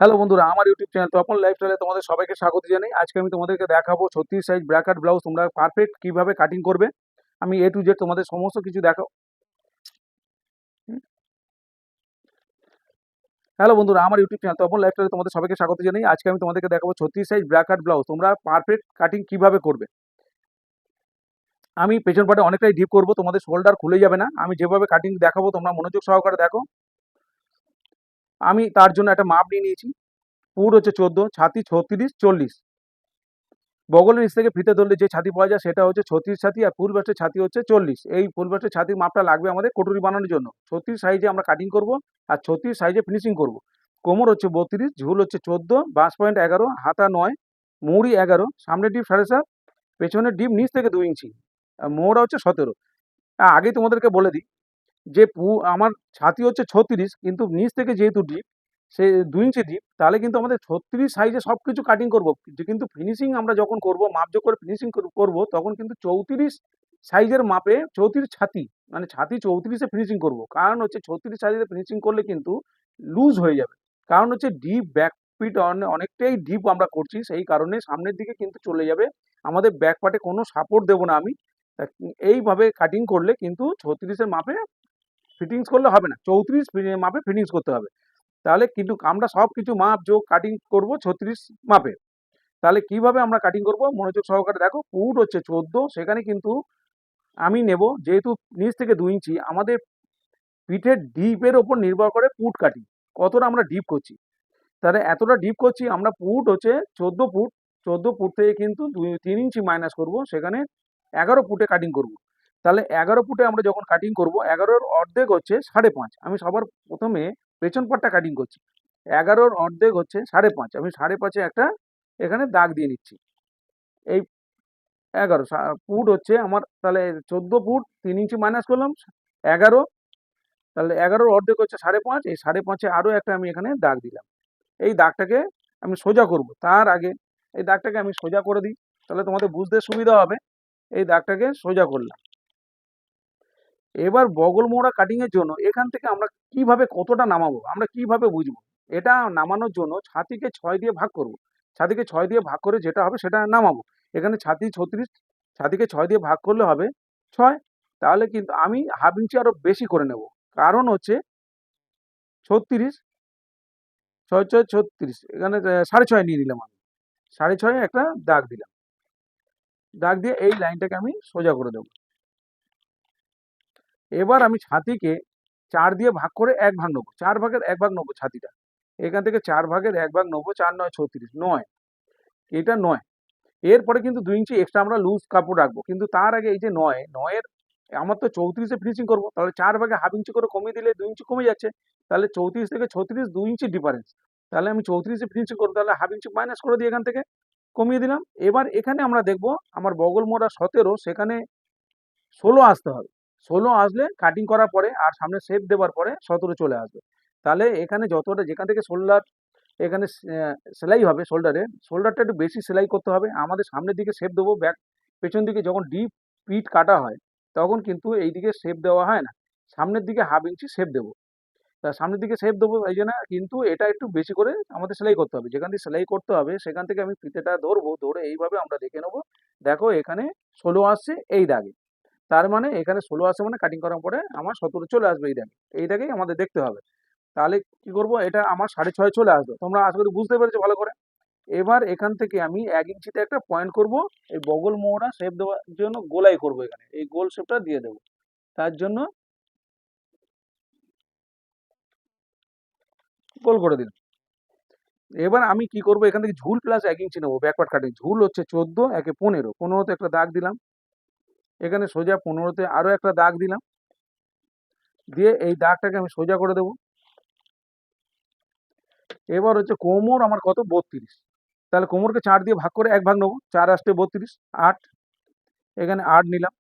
Hello বন্ধুরা, আমার YouTube channel Tapan লাইফস্টাইলে তোমাদের সবাইকে স্বাগত জানাই। আজকে আমি তোমাদেরকে দেখাবো 36 সাইজ ব্র্যাকেট ব্লাউজ তোমরা পারফেক্ট কিভাবে কাটিং করবে। আমি এ টু জেড তোমাদের সমস্ত কিছু দেখাও। হ্যালো বন্ধুরা, আমার ইউটিউব চ্যানেল তপন লাইফস্টাইলে তোমাদের সবাইকে স্বাগত জানাই। আজকে আমি তোমাদেরকে দেখাবো 36 সাইজ ব্র্যাকেট ব্লাউজ তোমরা পারফেক্ট কাটিং কিভাবে করবে। আমি পেছন পাটে অনেকটাই ডিপ করব, তোমাদের শোল্ডার খুলে যাবে না। আমি যেভাবে কাটিং দেখাবো তোমরা মনোযোগ সহকারে দেখো। আমি তার জন্য একটা মাপ নিয়ে নিয়েছি। পুর হচ্ছে 14, ছাতি 36, 40। বগলের নিচ থেকে ফিতে ধরলে যে ছাতি পাওয়া যায় সেটা হচ্ছে 36 ছাতি, আর ফুল বাস্টের ছাতি হচ্ছে 40। এই ফুল বাস্টের ছাতির মাপটা লাগবে আমাদের কটুরি বানানোর জন্য। 36 সাইজে আমরা কাটিং করব আর 36 সাইজে ফিনিশিং করব। কোমর হচ্ছে 32, ঝুল হচ্ছে 14, বাস পয়েন্ট 11, হাতা 9, মৌরি 11, সামনের ডিপ 7.5, পেছনের ডিপ নিচ থেকে 2 ইঞ্চি, আর মোহরা হচ্ছে 17। আগেই তোমাদেরকে বলে দিই যে আমার ছাতি হচ্ছে 36, কিন্তু নিচ থেকে যেহেতু ডিপ, সে 2 ইঞ্চি ডিপ, তাহলে কিন্তু আমাদের 36 সাইজে সব কিছু কাটিং করব। কিন্তু ফিনিশিং আমরা যখন করব, মাপযোগ করে ফিনিশিং করব, তখন কিন্তু 34 সাইজের মাপে 34 ছাতি, মানে ছাতি 34-এ ফিনিশিং করব। কারণ হচ্ছে 36 সাইজে ফিনিশিং করলে কিন্তু লুজ হয়ে যাবে। কারণ হচ্ছে ডিপ ব্যাক পিট অনেকটাই ডিপ আমরা করছি, সেই কারণে সামনের দিকে কিন্তু চলে যাবে। আমাদের ব্যাক পার্টে কোনো সাপোর্ট দেবো না আমি। এইভাবে কাটিং করলে কিন্তু 36-এর মাপে ফিটিংস করলে হবে না, 34 মাপে ফিটিংস করতে হবে। তাহলে কিন্তু আমরা সব কিছু মাপ যোগ কাটিং করব 36 মাপে। তাহলে কিভাবে আমরা কাটিং করব মনোযোগ সহকারে দেখো। পুট হচ্ছে 14, সেখানে কিন্তু আমি নেব, যেহেতু নিচ থেকে 2 ইঞ্চি, আমাদের পিঠের ডিপের ওপর নির্ভর করে পুট কাটিং কতটা আমরা ডিপ করছি। তাহলে এতটা ডিপ করছি আমরা, পুট হচ্ছে 14 ফুট, 14 ফুট থেকে কিন্তু 3 ইঞ্চি মাইনাস করব, সেখানে 11 ফুটে কাটিং করব। তাহলে 11 ফুটে আমরা যখন কাটিং করব, 11-র অর্ধেক হচ্ছে 5.5। আমি সবার প্রথমে পেছন পাটটা কাটিং করছি। 11-র অর্ধেক হচ্ছে 5.5, আমি 5.5-এ একটা এখানে দাগ দিয়ে নিচ্ছি। এই 11 ফুট হচ্ছে আমার, তাহলে 14 ফুট 3 ইঞ্চি মাইনাস করলাম 11, তাহলে 11-র অর্ধেক হচ্ছে 5.5, এই 5.5-এ আরও একটা আমি এখানে দাগ দিলাম। এই দাগটাকে আমি সোজা করব, তার আগে এই দাগটাকে আমি সোজা করে দিই, তাহলে তোমাদের বুঝতে সুবিধা হবে। এই দাগটাকে সোজা করলাম। এবার বগল মোড়া কাটিং এর জন্য এখান থেকে আমরা কিভাবে কতটা নামাবো, আমরা কিভাবে বুঝবো? এটা নামানোর জন্য ছাতিকে 6 দিয়ে ভাগ করব। ছাতিকে 6 দিয়ে ভাগ করে যেটা হবে সেটা নামাবো। এখানে ছাতি 36, ছাতিকে 6 দিয়ে ভাগ করলে হবে 6। তাহলে কিন্তু আমি হাফ ইঞ্চি আরো বেশি করে নেব। কারণ হচ্ছে 36, 6 6 36, এখানে 6.5 নিয়ে নিলাম আমি। 6.5 একটা দাগ দিলাম। দাগ দিয়ে এই লাইনটাকে আমি সোজা করে দেবো। এবার আমি ছাতিকে 4 দিয়ে ভাগ করে 1 ভাগ নেবো, 4 ভাগের 1 ভাগ নেবো ছাতিটা। এখান থেকে 4 ভাগের 1 ভাগ নেবো, 4 9 36, 9, এটা 9। এরপরে কিন্তু 2 ইঞ্চি এক্সট্রা আমরা লুজ কাপড় রাখবো, কিন্তু তার আগে এই যে 9, 9-এর আমার তো 34-এ ফিনিশিং করবো, তাহলে 4 ভাগে হাফ ইঞ্চি করে কমিয়ে দিলে 2 ইঞ্চি কমে যাচ্ছে। তাহলে 34 থেকে 36 2 ইঞ্চি ডিফারেন্স। তাহলে আমি 34-এ ফিনিশিং করবো, তাহলে হাফ ইঞ্চি মাইনাস করে দিই, এখান থেকে কমিয়ে দিলাম। এবার এখানে আমরা দেখবো আমার বগল মোড়া 17, সেখানে 16 আসতে হবে। 16 আসলে কাটিং করার পরে আর সামনে শেপ দেওয়ার পরে 17 চলে আসবে। তাহলে এখানে যতটা যেখান থেকে শোল্ডার, এখানে সেলাই হবে শোল্ডারে, শোল্ডারটা একটু বেশি সেলাই করতে হবে। আমাদের সামনের দিকে শেপ দেবো, ব্যাক পেছন দিকে যখন ডিপ পিট কাটা হয় তখন কিন্তু এই দিকে শেপ দেওয়া হয় না, সামনের দিকে হাফ ইঞ্চি শেপ দেবো। তা সামনের দিকে শেপ দেবো, এই জন্য কিন্তু এটা একটু বেশি করে আমাদের সেলাই করতে হবে। যেখান থেকে সেলাই করতে হবে সেখান থেকে আমি ফিতেটা ধরবো, ধরে এইভাবে আমরা দেখে নেবো। দেখো এখানে 16 আসছে এই দাগে, তার মানে এখানে 16 আসে, মানে কাটিং করার পরে আমার 17 চলে আসবে এই দাগে। এইটাকেই আমাদের দেখতে হবে। তাহলে কি করব, এটা আমার 6.5 চলে আসবে। তোমরা আশা করি বুঝতে পেরেছো ভালো করে। এবার এখান থেকে আমি 1 ইঞ্চিতে একটা পয়েন্ট করব, এই বগল মোহরা শেপ দেওয়ার জন্য গোলাই করব, এখানে এই গোল শেপটা দিয়ে দেবো। তার জন্য গোল করে দিলাম। এবার আমি কি করব, এখান থেকে ঝুল প্লাস 1 ইঞ্চি নেবো ব্যাকওয়ার্ড কাটিং। ঝুল হচ্ছে 14, একে 15, 15-তে একটা দাগ দিলাম। এখানে সোজা 15-তে আরো একটা দাগ দিলাম, দিয়ে এই দাগটাকে আমি সোজা করে দেবো। এবার হচ্ছে কোমর আমার কত, 32, তাহলে কোমরকে 4 দিয়ে ভাগ করে 1 ভাগ নেবো, 4 আসতে 32, 8, এখানে 8 নিলাম।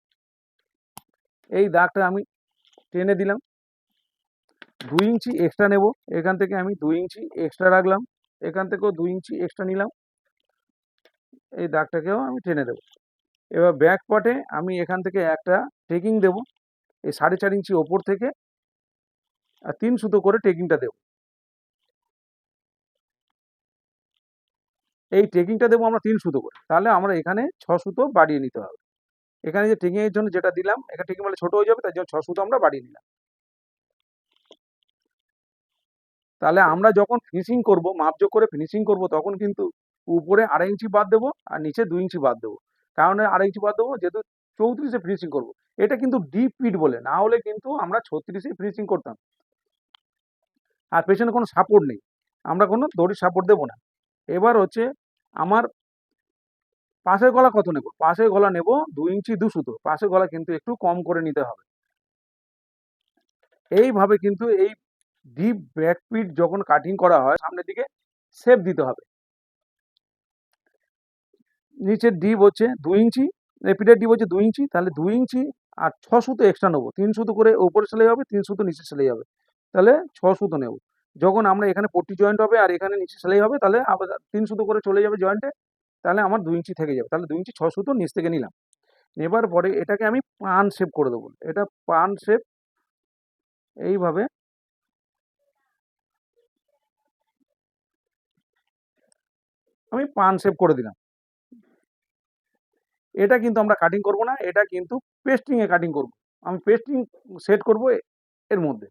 এই দাগটা আমি টেনে দিলাম। 2 ইঞ্চি এক্সট্রা নেব, এখান থেকে আমি 2 ইঞ্চি এক্সট্রা রাখলাম, এখান থেকেও 2 ইঞ্চি এক্সট্রা নিলাম। এই দাগটাকেও আমি টেনে দেবো। এবার ব্যাক পার্টে আমি এখান থেকে একটা টেকিং দেব, এই 4.5 ইঞ্চি ওপর থেকে, আর 3 সুতো করে টেকিংটা দেবো। এই টেকিংটা দেবো আমরা 3 সুতো করে, তাহলে আমরা এখানে 6 সুতো বাড়িয়ে নিতে হবে। এখানে যে টেকিং এর জন্য যেটা দিলাম, এটা টেকিং মানে ছোট হয়ে যাবে, তাই জন্য 6 সুতো আমরা বাড়িয়ে নিলাম। তাহলে আমরা যখন ফিনিশিং করব, মাপযোগ করে ফিনিশিং করব, তখন কিন্তু উপরে 2.5 ইঞ্চি বাদ দেবো আর নিচে 2 ইঞ্চি বাদ দেবো। কারণ 2.5 ইঞ্চি বাদ দেবো যেহেতু 34 এ ফিনিশিং করব। এটা কিন্তু ডিপ পিট বলে, না হলে কিন্তু আমরা 36 এ ফিনিশিং করতাম। আর পেছনে কোনো সাপোর্ট নেই, আমরা কোনো দড়ির সাপোর্ট দেবো না। এবার হচ্ছে আমার পাশের গলা কত নেব? পাশের গলা নেব 2 ইঞ্চি 2 সুতো। পাশের গলা কিন্তু একটু কম করে নিতে হবে। এইভাবে কিন্তু এই ডিপ ব্যাক পিট যখন কাটিং করা হয়, সামনের দিকে শেপ দিতে হবে। নিচের ডিপ হচ্ছে 2 ইঞ্চি, পিঠের ডিপ হচ্ছে 2 ইঞ্চি, তাহলে 2 ইঞ্চি আর 6 সুতো এক্সট্রা নেবো। 3 সুতো করে উপরে সেলাই হবে, 3 সুতো নিচে সেলাই হবে। তাহলে 6 সুতো নেব। যখন আমরা এখানে পট্টি জয়েন্ট হবে আর এখানে নিচে সেলাই হবে, তাহলে আবার 3 সুতো করে চলে যাবে জয়েন্টে। তাহলে আমার 2 ইঞ্চি থেকে যাবে। তাহলে 2 ইঞ্চি 6 সুতো নিচ থেকে নিলাম। নেবার পরে এটাকে আমি পান শেপ করে দেবো। এটা পান শেপ এইভাবে আমি পান শেপ করে দিলাম। এটা কিন্তু আমরা কাটিং করব না, এটা কিন্তু পেস্টিং এ কাটিং করব। আমি পেস্টিং সেট করব এর মধ্যে।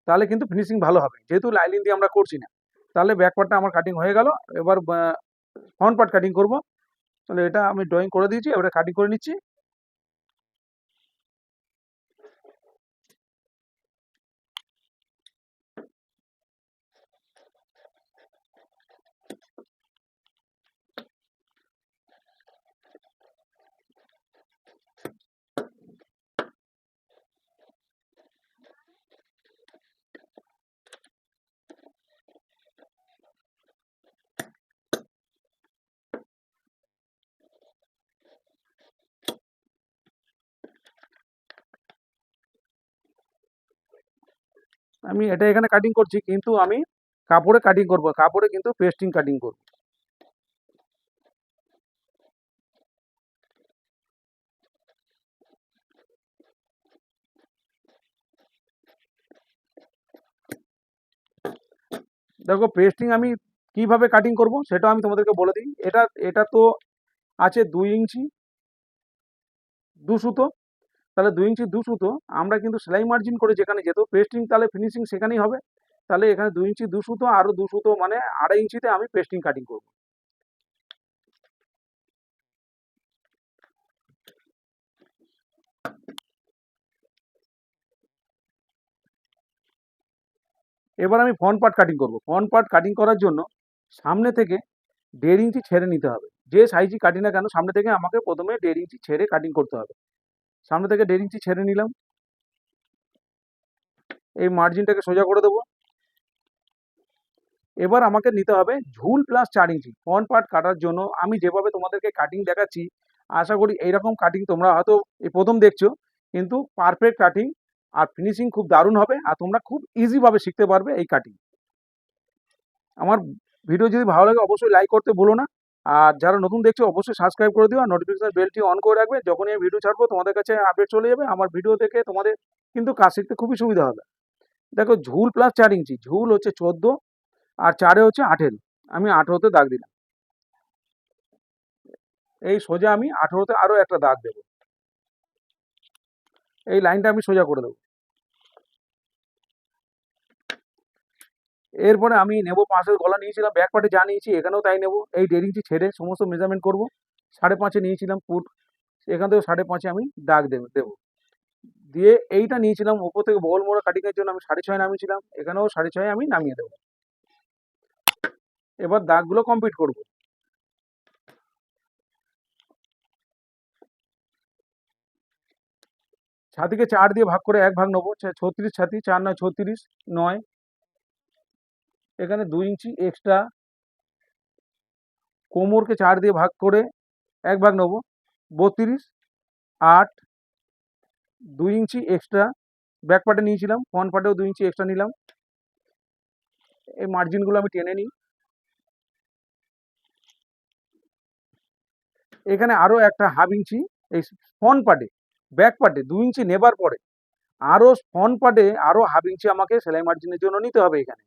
তাহলে কিন্তু ফিনিশিং ভালো হবে, যেহেতু লাইলিন দিয়ে আমরা করছি না। তাহলে ব্যাক পার্টটা আমার কাটিং হয়ে গেল। এবার ফ্রন্ট পার্ট কাটিং করব। তাহলে এটা আমি ড্রয়িং করে দিয়েছি, এবারে কাটিং করে নিচ্ছি। আমি এটা এখানে কাটিং করছি, কিন্তু আমি কাপড়ে কাটিং করব, কাপড়ে কিন্তু পেস্টিং কাটিং করব। দেখো পেস্টিং আমি কিভাবে কাটিং করব সেটা আমি তোমাদেরকে বলে দিই। এটা এটা তো আছে 2 ইঞ্চি 2 সুতো। তাহলে 2 ইঞ্চি 2 সুতো আমরা কিন্তু সেলাই মার্জিন করে যেখানে যেত পেস্টিং, তাহলে ফিনিশিং সেখানেই হবে। তাহলে এখানে 2 ইঞ্চি 2 সুতো আরো 2 সুতো মানে 2.5 ইঞ্চিতে আমি পেস্টিং কাটিং করব। এবার আমি ফ্রন্ট পার্ট কাটিং করব। ফ্রন্ট পার্ট কাটিং করার জন্য সামনে থেকে 1.5 ইঞ্চি ছেড়ে নিতে হবে। যে সাইজই কাটি না কেন সামনে থেকে আমাকে প্রথমে 1.5 ইঞ্চি ছেড়ে কাটিং করতে হবে। সামনে থেকে 1.5 ইঞ্চি ছেড়ে নিলাম। এই মার্জিনটাকে সোজা করে দেবো। এবার আমাকে নিতে হবে ঝুল প্লাস 4 ইঞ্চি। ফ্রন্ট পার্ট কাটার জন্য আমি যেভাবে তোমাদেরকে কাটিং দেখাচ্ছি, আশা করি এইরকম কাটিং তোমরা হয়তো এই প্রথম দেখছো, কিন্তু পারফেক্ট কাটিং আর ফিনিশিং খুব দারুণ হবে আর তোমরা খুব ইজিভাবে শিখতে পারবে এই কাটিং। আমার ভিডিও যদি ভালো লাগে অবশ্যই লাইক করতে ভুলো না। আর যারা নতুন দেখছো অবশ্যই সাবস্ক্রাইব করে দিও আর নোটিফিকেশন বেলটি অন করে রাখবে। যখনই আমি ভিডিও ছাড়বো তোমাদের কাছে আপডেট চলে যাবে। আমার ভিডিও দেখে তোমাদের কিন্তু কাজ শিখতে খুবই সুবিধা হবে। দেখো ঝুল প্লাস 4 ইঞ্চি, ঝুল হচ্ছে 14 আর 4 হচ্ছে 18। আমি 18তে দাগ দিলাম। এই সোজা আমি 18তে আরো একটা দাগ দেবো। এই লাইনটা আমি সোজা করে দেবো। এরপরে আমি নেব পাশের গলা নিয়েছিলাম, ব্যাক পার্টে যা নিয়েছি এখানেও তাই নেব। এই 1.5 ইঞ্চি ছেড়ে সমস্ত মেজারমেন্ট করব। 5.5 নিয়েছিলাম ফুট, এখান থেকে 5.5 আমি দাগ দেবো। দিয়ে এইটা নিয়েছিলাম উপর থেকে বগল মোড়া কাটিং এর জন্য আমি 6.5 নামিয়েছিলাম, এখানেও 6.5 আমি নামিয়ে দেবো। এবার দাগগুলো কমপ্লিট করব। ছাতিকে 4 দিয়ে ভাগ করে 1 ভাগ নেবো। 36 ছাতি, 4 9 36 9। এখানে 2 ইঞ্চি এক্সট্রা। কোমরকে 4 দিয়ে ভাগ করে 1 ভাগ নেবো। 32 8 2 ইঞ্চি এক্সট্রা। ব্যাক পার্টে নিয়েছিলাম, ফ্রন্ট পার্টেও 2 ইঞ্চি এক্সট্রা নিলাম। এই মার্জিনগুলো আমি টেনে নিই। এখানে আরো একটা হাফ ইঞ্চি এই ফ্রন্ট পার্টে, ব্যাক পার্টে 2 ইঞ্চি নেবার পরে আরো ফ্রন্ট পার্টে আরো হাফ ইঞ্চি আমাকে সেলাই মার্জিনের জন্য নিতে হবে এখানে।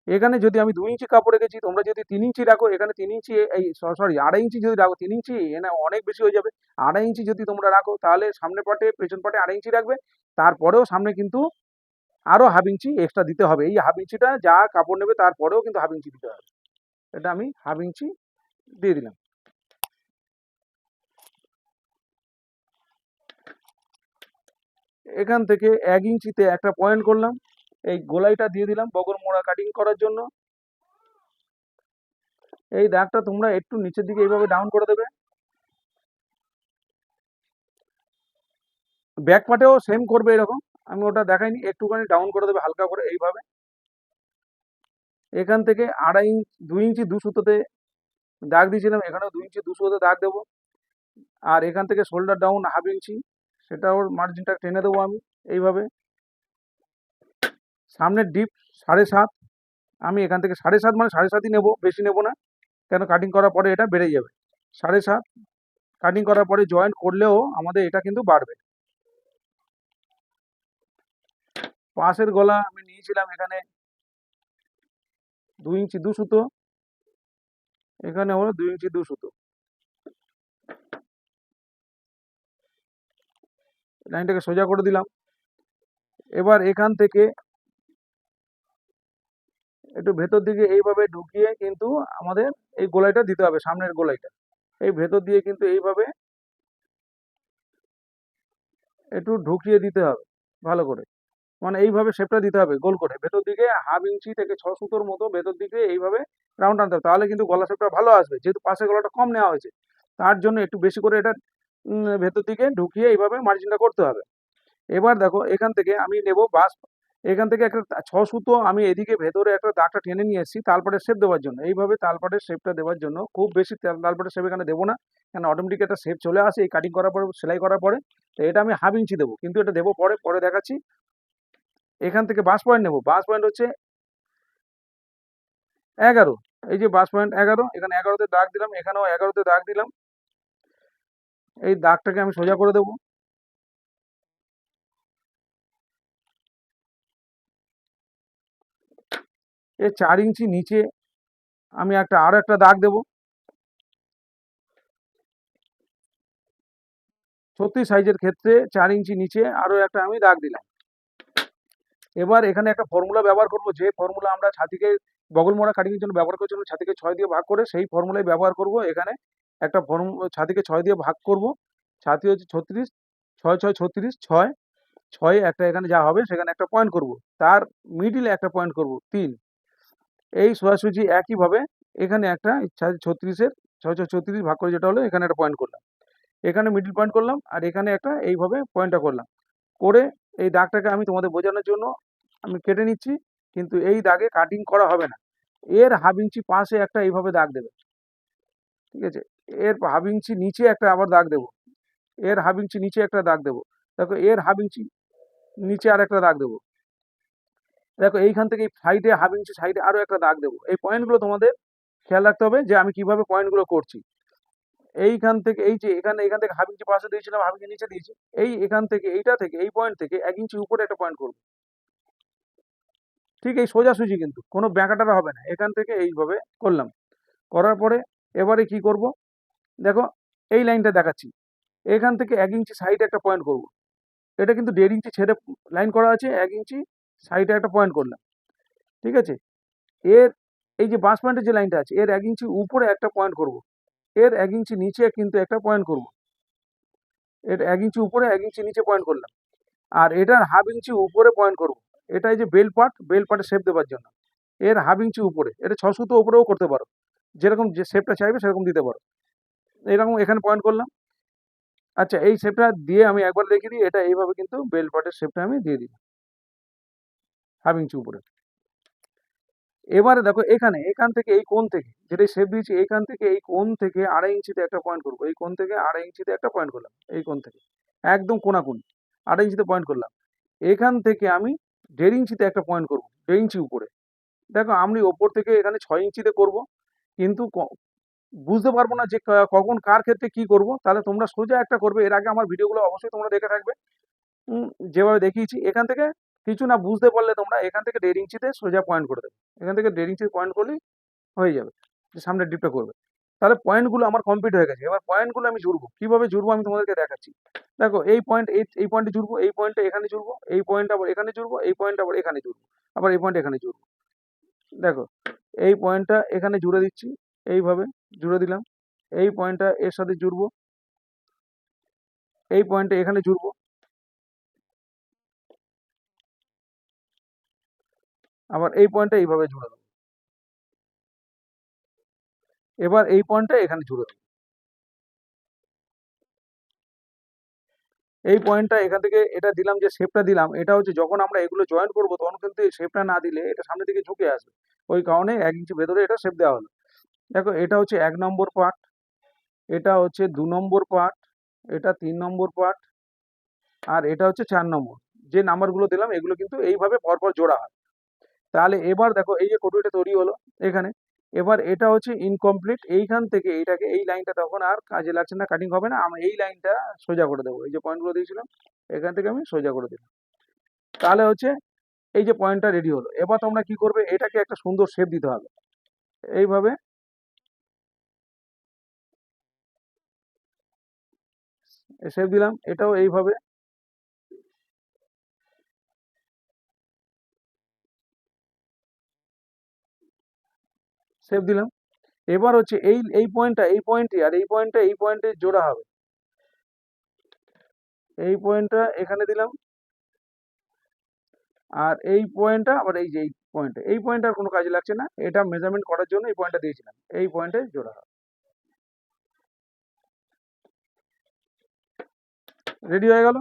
এখানে যদি আমি 2 ইঞ্চি কাপড় রেখেছি, তোমরা যদি 3 ইঞ্চি রাখো, এখানে 3 ইঞ্চি, এই সরি 2.5 ইঞ্চি যদি রাখো, 3 ইঞ্চি না অনেক বেশি হয়ে যাবে। 2.5 ইঞ্চি যদি তোমরা রাখো তাহলে সামনের পাটে পেছন পাটে 2.5 ইঞ্চি রাখবে। তারপরেও সামনে কিন্তু আরো হাফ ইঞ্চি এক্সট্রা দিতে হবে। এই হাফ ইঞ্চিটা যা কাপড় নেবে তারপরেও কিন্তু হাফ ইঞ্চি দিতে হবে। এটা আমি হাফ ইঞ্চি দিয়ে দিলাম। এখান থেকে 1 ইঞ্চিতে একটা পয়েন্ট করলাম, এই গোলাইটা দিয়ে দিলাম বগল মোড়া কাটিং করার জন্য। এই দাগটা তোমরা একটু নিচের দিকে এইভাবে ডাউন করে দেবে। ব্যাক পার্টেও সেম করবে এরকম, আমি ওটা দেখাইনি, একটুখানি ডাউন করে দেবে হালকা করে এইভাবে। এখান থেকে 2 ইঞ্চি 2 সুতোতে দাগ দিয়েছিলাম, এখানেও 2 ইঞ্চি 2 সুতোতে দাগ দেবো। আর এখান থেকে শোল্ডার ডাউন হাফ ইঞ্চি, সেটাও মার্জিনটা টেনে দেবো আমি এইভাবে। সামনের ডিপ 7.5, আমি এখান থেকে 7.5 মানে 7.5ই নেবো, বেশি নেবো না, কেন কাটিং করার পরে এটা বেড়ে যাবে। 7.5 কাটিং করার পরে জয়েন্ট করলেও আমাদের এটা কিন্তু বাড়বে। পাশের গলা আমি নিয়েছিলাম এখানে 2 ইঞ্চি 2 সুতো, এখানে হলো 2 ইঞ্চি 2 সুতো। লাইনটাকে সোজা করে দিলাম। এবার এখান থেকে একটু ভেতর দিকে এইভাবে ঢুকিয়ে কিন্তু আমাদের এই গোলাইটা দিতে হবে, সামনের গোলাইটা এই ভেতর দিয়ে কিন্তু এইভাবে একটু ঢুকিয়ে দিতে হবে ভালো করে, মানে এইভাবে শেপটা দিতে হবে গোল করে, ভেতর দিকে হাফ ইঞ্চি থেকে 6 সুতোর মতো ভেতর দিকে এইভাবে রাউন্ড আনতে হবে, তাহলে কিন্তু গলা শেপটা ভালো আসবে। যেহেতু পাশে গলাটা কম নেওয়া হয়েছে, তার জন্য একটু বেশি করে এটা ভেতর দিকে ঢুকিয়ে এইভাবে মার্জিনটা করতে হবে। এবার দেখো এখান থেকে আমি নেব বাস, এখান থেকে একটা 6 সুতো আমি এদিকে ভেতরে একটা দাগটা টেনে নিয়ে এসেছি তালপাটের শেপ দেওয়ার জন্য। এইভাবে তালপাটের শেপটা দেওয়ার জন্য খুব বেশি তালপাটের শেপ এখানে দেবো না, কারণ অটোমেটিক একটা শেপ চলে আসে এই কাটিং করার পরে, সেলাই করার পরে। তো এটা আমি হাফ ইঞ্চি দেবো, কিন্তু এটা দেবো পরে, পরে দেখাচ্ছি। এখান থেকে বাস পয়েন্ট নেব, বাস পয়েন্ট হচ্ছে 11, এই যে বাস পয়েন্ট 11, এখানে 11তে দাগ দিলাম, এখানেও 11তে দাগ দিলাম। এই দাগটাকে আমি সোজা করে দেবো। এই 4 ইঞ্চি নিচে আমি আরো একটা দাগ দেবো। 36 সাইজের ক্ষেত্রে 4 ইঞ্চি নিচে আরো একটা আমি দাগ দিলাম। এবার এখানে একটা ফর্মুলা ব্যবহার করব, যে ফর্মুলা আমরা ছাতিকে বগল মোড়া কাটিং এর জন্য ব্যবহার করার জন্য ছাতিকে 6 দিয়ে ভাগ করে, সেই ফর্মুলাই ব্যবহার করব এখানে। একটা ছাতিকে 6 দিয়ে ভাগ করব, ছাতি হচ্ছে 36, 6 6 36, 6 6 একটা এখানে যা হবে সেখানে একটা পয়েন্ট করব, তার মিডিলে একটা পয়েন্ট করব 3। এই সোজাসুজি একইভাবে এখানে একটা 36-এর 6 6 36 ভাগ করে যেটা হলো, এখানে একটা পয়েন্ট করলাম, এখানে মিডল পয়েন্ট করলাম, আর এখানে একটা এইভাবে পয়েন্টটা করলাম। করে এই দাগটাকে আমি তোমাদের বোঝানোর জন্য আমি কেটে নিচ্ছি, কিন্তু এই দাগে কাটিং করা হবে না। এর হাফ ইঞ্চি পাশে একটা এইভাবে দাগ দেবে, ঠিক আছে? এর হাফ ইঞ্চি নিচে একটা আবার দাগ দেবো, এর হাফ ইঞ্চি নিচে একটা দাগ দেবো, দেখো এর হাফ ইঞ্চি নিচে আর একটা দাগ দেবো, দেখো এইখান থেকে এই সাইডে হাফ ইঞ্চি সাইডে আরো একটা দাগ দেবো। এই পয়েন্টগুলো তোমাদের খেয়াল রাখতে হবে যে আমি কিভাবে পয়েন্টগুলো করছি। এইখান থেকে এই যে এখান থেকে হাফ ইঞ্চি পাশে দিয়েছিলাম, হাফ ইঞ্চি নিচে দিয়েছি, এখান থেকে এইটা থেকে এই পয়েন্ট থেকে 1 ইঞ্চি উপরে একটা পয়েন্ট করবো, ঠিক এই সোজাসুজি, কিন্তু কোনো ব্যাঁকাটারা হবে না। এখান থেকে এইভাবে করলাম, করার পরে এবারে কি করব, দেখো এই লাইনটা দেখাচ্ছি, এখান থেকে 1 ইঞ্চি সাইডে একটা পয়েন্ট করব। এটা কিন্তু 1.5 ইঞ্চি ছেড়ে লাইন করা আছে, 1 ইঞ্চি সাইডে একটা পয়েন্ট করলাম, ঠিক আছে? এর এই যে বাস পয়েন্টের যে লাইনটা আছে, এর 1 ইঞ্চি উপরে একটা পয়েন্ট করব, এর 1 ইঞ্চি নিচে কিন্তু একটা পয়েন্ট করব, এর 1 ইঞ্চি উপরে 1 ইঞ্চি নিচে পয়েন্ট করলাম, আর এটার হাফ ইঞ্চি উপরে পয়েন্ট করব। এটা এই যে বেল পার্টে শেপ দেওয়ার জন্য, এর হাফ ইঞ্চি উপরে, এটা 6 সুতো উপরেও করতে পারো, যেরকম যে শেপটা চাইবে সেরকম দিতে পারো। এরকম এখানে পয়েন্ট করলাম। আচ্ছা, এই শেপটা দিয়ে আমি একবার দেখিয়ে দিই, এটা এইভাবে কিন্তু বেল পার্টের শেপটা আমি দিয়ে দিই হাফ ইঞ্চি উপরে। এবারে দেখো এখান থেকে এই কোণ থেকে যেটা শেপ দিয়েছি, এইখান থেকে এই কোণ থেকে 2.5 ইঞ্চিতে একটা পয়েন্ট করবো, এই কোণ থেকে 2.5 ইঞ্চিতে একটা পয়েন্ট করলাম, এই কোণ থেকে একদম কোণাকুণি 2.5 ইঞ্চিতে পয়েন্ট করলাম। এখান থেকে আমি 1.5 ইঞ্চিতে একটা পয়েন্ট করবো, 1.5 ইঞ্চি উপরে। দেখো আমি ওপর থেকে এখানে 6 ইঞ্চিতে করব, কিন্তু বুঝতে পারবো না যে কখন কার ক্ষেত্রে কি করব, তাহলে তোমরা সোজা একটা করবে। এর আগে আমার ভিডিওগুলো অবশ্যই তোমরা দেখে থাকবে, যেভাবে দেখিয়েছি এখান থেকে কিছু না বুঝতে পারলে তোমরা এখান থেকে 1.5 ইঞ্চিতে সোজা পয়েন্ট করে দেবে, এখান থেকে 1.5 ইঞ্চি পয়েন্ট করলেই হয়ে যাবে, যে সামনে ডিপটা করবে। তাহলে পয়েন্টগুলো আমার কমপ্লিট হয়ে গেছে। এবার পয়েন্টগুলো আমি জুড়বো, কিভাবে জুড়বো আমি তোমাদেরকে দেখাচ্ছি। দেখো এই পয়েন্ট, এই পয়েন্টে জুড়বো, এই পয়েন্টে এখানে জুড়বো, এই পয়েন্ট আবার এখানে জুড়বো, এই পয়েন্ট আবার এখানে জুড়বো, আবার এই পয়েন্ট এখানে জুড়বো। দেখো এই পয়েন্টটা এখানে জুড়ে দিচ্ছি, এইভাবে জুড়ে দিলাম। এই পয়েন্টটা এর সাথে জুড়বো, এই পয়েন্টটা এখানে জুড়বো, আবার এই পয়েন্টটা এইভাবে জুড়ে দেবো। এবার এই পয়েন্টটা এখানে জুড়ে দেবো। এই পয়েন্টটা এখান থেকে এটা দিলাম, যে শেপটা দিলাম, এটা হচ্ছে যখন আমরা এগুলো জয়েন করবো তখন কিন্তু এই শেপটা না দিলে এটা সামনের দিকে ঝুঁকে আসবে। ওই কারণে 1 ইঞ্চি ভেতরে এটা শেপ দেওয়া হলো। দেখো এটা হচ্ছে 1 নম্বর পার্ট, এটা হচ্ছে 2 নম্বর পার্ট, এটা 3 নম্বর পার্ট, আর এটা হচ্ছে 4 নম্বর। যে নাম্বারগুলো দিলাম এগুলো কিন্তু এইভাবে পরপর জোড়া হয়। তাহলে এবার দেখো এই যে কটুরিটা তৈরি হলো এখানে, এবার এটা হচ্ছে ইনকমপ্লিট। এইখান থেকে এইটাকে, এই লাইনটা তখন আর কাজে লাগছে না, কাটিং হবে না। আমি এই লাইনটা সোজা করে দেবো, এই যে পয়েন্টগুলো দিয়েছিলাম এখান থেকে আমি সোজা করে দিলাম। তাহলে হচ্ছে এই যে পয়েন্টটা রেডি হলো। এবার তোমরা কি করবে, এটাকে একটা সুন্দর শেপ দিতে হবে। এইভাবে শেপ দিলাম, এটাও এইভাবে শেপ দিলাম। এবার হচ্ছে এই পয়েন্টটা, এই পয়েন্টে, আর এই পয়েন্টটা এই পয়েন্টে জোড়া হবে। এই পয়েন্টটা এখানে দিলাম, আর এই পয়েন্টটা আবার এই যে এই পয়েন্টে, এই পয়েন্ট আর কোনো কাজে লাগছে না, এটা মেজারমেন্ট করার জন্য এই পয়েন্টটা দিয়েছিলাম, এই পয়েন্টে জোড়া হবে। রেডি হয়ে গেল।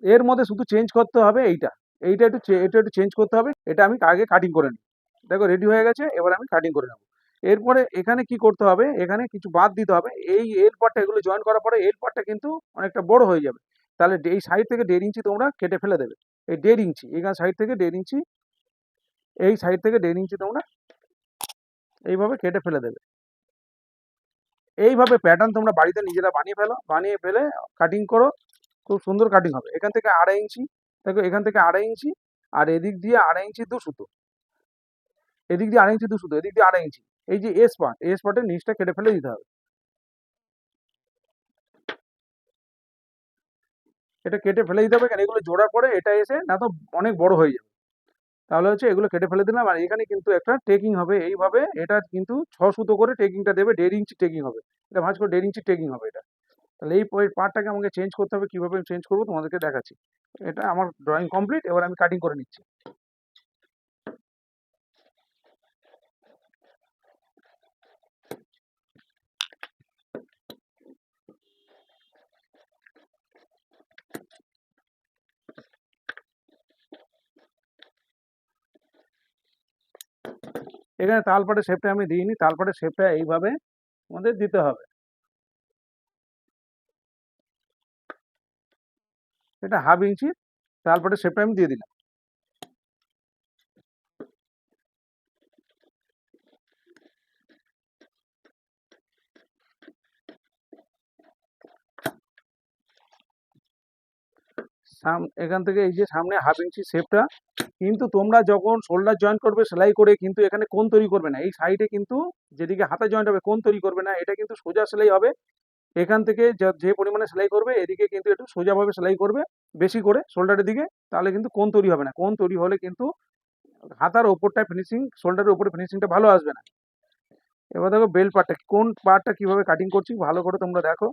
এর মধ্যে শুধু চেঞ্জ করতে হবে এইটা, এটা একটু চেঞ্জ করতে হবে, এটা আমি আগে কাটিং করে নিই। দেখো রেডি হয়ে গেছে, এবার আমি কাটিং করে নেবো। এরপরে এখানে কি করতে হবে, এখানে কিছু বাদ দিতে হবে। এই এল পার্টটা, এগুলো জয়েন করার পরে এল পার্টটা কিন্তু অনেকটা বড় হয়ে যাবে। তাহলে এই সাইড থেকে 1.5 ইঞ্চি তোমরা কেটে ফেলে দেবে। এই 1.5 ইঞ্চি এখানে সাইড থেকে 1.5 ইঞ্চি, এই সাইড থেকে 1.5 ইঞ্চি তোমরা এইভাবে কেটে ফেলে দেবে। এইভাবে প্যাটার্ন তোমরা বাড়িতে নিজেরা বানিয়ে ফেলো, বানিয়ে ফেলে কাটিং করো, খুব সুন্দর কাটিং হবে। এখান থেকে 2.5 ইঞ্চি, দেখো এখান থেকে 2.5 ইঞ্চি, আর এদিক দিয়ে 2.5 ইঞ্চি 2 সুতো, এদিক দিয়ে 2.5 ইঞ্চি 2 সুতো, এদিক দিয়ে 2.5 ইঞ্চি। এই যে এস পার্টের নিচটা কেটে ফেলে দিতে হবে। এটা কেটে ফেলে দিতে হবে, কারণ এগুলো জোড়ার পরে এটা এসে না তো অনেক বড় হয়ে যাবে। তাহলে হচ্ছে এগুলো কেটে ফেলে দিলাম। আর এখানে কিন্তু একটা টেকিং হবে, এইভাবে এটা কিন্তু 6 সুতো করে টেকিংটা দেবে, 1.5 ইঞ্চি টেকিং হবে। এটা ভাঁজ করে 1.5 ইঞ্চি টেকিং হবে এটা। তাহলে এই পার্টটাকে আমাকে চেঞ্জ করতে হবে, কিভাবে চেঞ্জ করবো তোমাদেরকে দেখাচ্ছি। এটা আমার ড্রয়িং কমপ্লিট, এবার আমি কাটিং করে নিচ্ছি। এখানে তালপাটের শেপটা আমি দিইনি, তালপাটের শেপটা এইভাবে আমাদের দিতে হবে। এটা 1/2 ইঞ্চি তালপাটের শেপটা আমি দিয়ে দিলাম। এখান থেকে এই যে সামনে 1/2 ইঞ্চি শেপটা, কিন্তু তোমরা যখন শোল্ডার জয়েন করবে সেলাই করে, কিন্তু এখানে কোণ তৈরি করবে না। এই সাইডে কিন্তু যেদিকে হাতা জয়েন্ট হবে কোণ তৈরি করবে না, এটা কিন্তু সোজা সেলাই হবে। এখান থেকে যে পরিমাণে সেলাই করবে এদিকে কিন্তু একটু সোজাভাবে সেলাই করবে, বেশি করে শোল্ডারের দিকে, তাহলে কিন্তু কোণ তৈরি হবে না। কোণ তৈরি হলে কিন্তু হাতার ওপরটা ফিনিশিং, শোল্ডারের উপরে ফিনিশিংটা ভালো আসবে না। এবার দেখো বেল্ট পার্টটা, কোন পার্টটা কিভাবে কাটিং করছি ভালো করে তোমরা দেখো।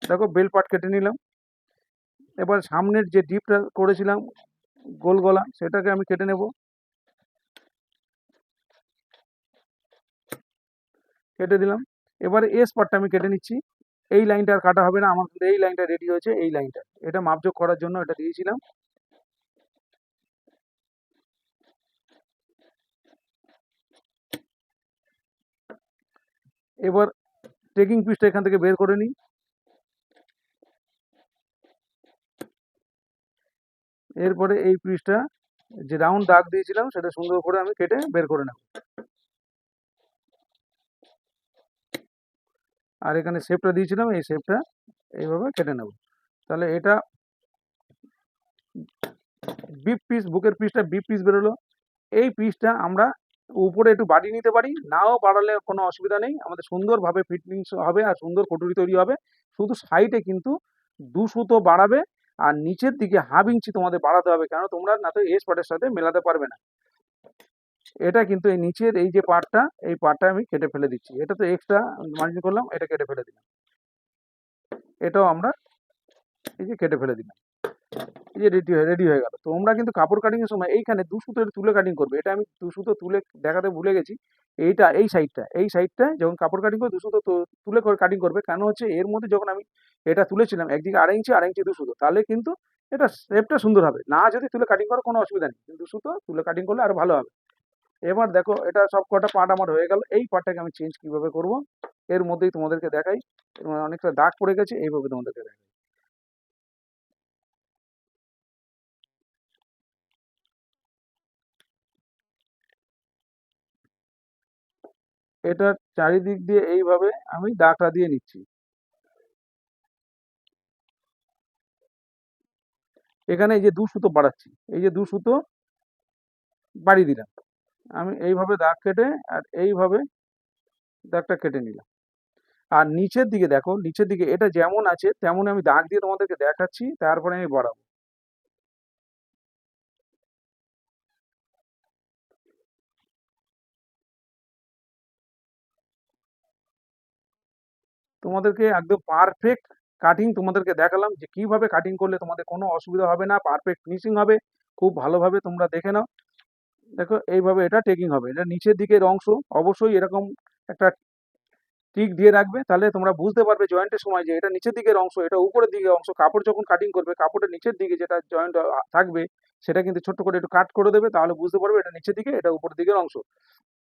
দেখো বেল্ট পার্ট কেটে নিলাম। এবার সামনের যে ডিপটা করেছিলাম গোল গলা, সেটাকে আমি কেটে নেব। কেটে দিলাম। এবারে এস পার্টটা আমি কেটে নিচ্ছি। এই লাইনটা আর কাটা হবে না আমার, এই লাইনটা রেডি হয়েছে, এই লাইনটা এটা মাপজোক করার জন্য এটা দিয়েছিলাম। এবার টেকিং পিসটা এখান থেকে বের করে নিই। এরপরে এই পিসটা যে রাউন্ড দাগ দিয়েছিলাম সেটা সুন্দর করে আমি কেটে বের করে নেব। আর এখানে শেপটা দিয়েছিলাম, এই শেপটা এইভাবে কেটে নেব। তাহলে এটা বিপ পিস, বুকের পিসটা বিপ পিস বেরোলো। এই পিসটা আমরা উপরে একটু বাড়িয়ে নিতে পারি, নাও বাড়ালে কোনো অসুবিধা নেই, আমাদের সুন্দরভাবে ফিটিংস হবে আর সুন্দর কটুরি তৈরি হবে। শুধু সাইডে কিন্তু 2 সুতো বাড়াবে আর নিচের দিকে 1/2 ইঞ্চি তোমাদের বাড়াতে হবে, কেন তোমরা না তো এস পার্টের সাথে মেলাতে পারবে না। এটা কিন্তু এই নিচের এই যে পার্টটা, এই পার্টটা আমি কেটে ফেলে দিচ্ছি। এটা তো এক্সট্রা মার্জিন করলাম, এটা কেটে ফেলে দিলাম। এটাও আমরা এই যে কেটে ফেলে দিলাম। এই যে রেডি হয়ে গেল। তোমরা কিন্তু কাপড় কাটিং এর সময় এইখানে 2 সুতো তুলে কাটিং করবে। এটা আমি 2 সুতো তুলে দেখাতে ভুলে গেছি। এইটা এই সাইডটায় যখন কাপড় কাটিং করে 2 সুতো তুলে করে কাটিং করবে। কেন হচ্ছে এর মধ্যে যখন আমি এটা তুলেছিলাম একদিকে 1/2 ইঞ্চি 1/2 ইঞ্চি 2 সুতো, তাহলে কিন্তু এটা শেপটা সুন্দর হবে। না যদি তুলে কাটিং করো কোনো অসুবিধা নেই। কিন্তু 2 সুতো তুলে কাটিং করলে আরো ভালো হবে। এবার দেখো এটা সব কটা পার্ট আমার হয়ে গেল। এই পার্টটাকে আমি চেঞ্জ কিভাবে করব এর মধ্যেই তোমাদেরকে দেখাই। এর মধ্যে অনেকটা দাগ পড়ে গেছে, এইভাবে তোমাদেরকে দেখাই। এটার চারিদিক দিয়ে এইভাবে আমি দাগটা দিয়ে নিচ্ছি। এখানে এই যে 2 সুতো বাড়াচ্ছি, এই যে 2 সুতো বাড়িয়ে দিলাম। আমি এইভাবে দাগ কেটে আর এইভাবে দাগটা কেটে নিলাম। আর নিচের দিকে দেখো, নিচের দিকে এটা যেমন আছে তেমন আমি দাগ দিয়ে তোমাদেরকে দেখাচ্ছি, তারপরে আমি বাড়াবো। তোমাদেরকে একদম পারফেক্ট কাটিং তোমাদেরকে দেখালাম যে কিভাবে কাটিং করলে তোমাদের কোনো অসুবিধা হবে না, পারফেক্ট ফিনিশিং হবে। খুব ভালোভাবে তোমরা দেখে নাও। দেখো এইভাবে এটা টেকিং হবে। এটা নিচের দিকের অংশ অবশ্যই এরকম একটা টিক দিয়ে রাখবে, তাহলে তোমরা বুঝতে পারবে জয়েন্টের সময় যে এটা নিচের দিকের অংশ, এটা উপরের দিকের অংশ। কাপড় যখন কাটিং করবে কাপড়ের নিচের দিকে যেটা জয়েন্ট থাকবে সেটা কিন্তু ছোট্ট করে একটু কাট করে দেবে, তাহলে বুঝতে পারবে এটা নিচের দিকে, এটা উপরের দিকের অংশ।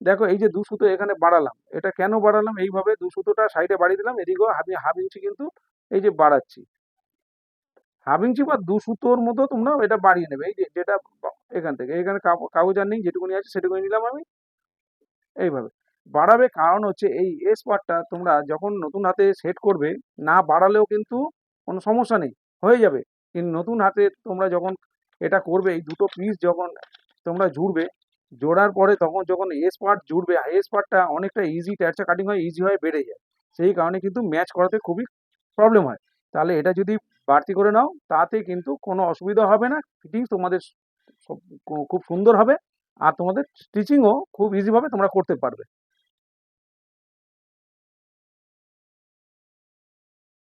দেখো এই যে 2 সুতো এখানে বাড়ালাম, এটা কেন বাড়ালাম, এইভাবে 2 সুতোটা সাইডে বাড়িয়ে দিলাম, এদিকেও আমি 1/2 ইঞ্চি কিন্তু এই যে বাড়াচ্ছি। 1/2 ইঞ্চি বা 2 সুতোর মতো তোমরা এটা বাড়িয়ে নেবে। এই যে যেটা এখান থেকে এখানে কাগজ আর নেই, যেটুকুনি আছে সেটুকুনি নিলাম আমি। এইভাবে বাড়াবে, কারণ হচ্ছে এই এস পার্টটা তোমরা যখন নতুন হাতে সেট করবে, না বাড়ালেও কিন্তু কোনো সমস্যা নেই, হয়ে যাবে। কিন্তু নতুন হাতে তোমরা যখন এটা করবে, এই দুটো পিস যখন তোমরা জুড়বে, জোড়ার পরে তখন যখন এস পার্ট জুড়বে, এস পার্টটা অনেকটা ইজি ট্যাচা কাটিং হয়, ইজি হয়, বেড়ে যায়। সেই কারণে কিন্তু ম্যাচ করাতে খুবই প্রবলেম হয়। তাহলে এটা যদি বাড়তি করে নাও তাতে কিন্তু কোনো অসুবিধা হবে না, ফিটিং তোমাদের খুব সুন্দর হবে। আর তোমাদের স্টিচিংও খুব ইজিভাবে তোমরা করতে পারবে।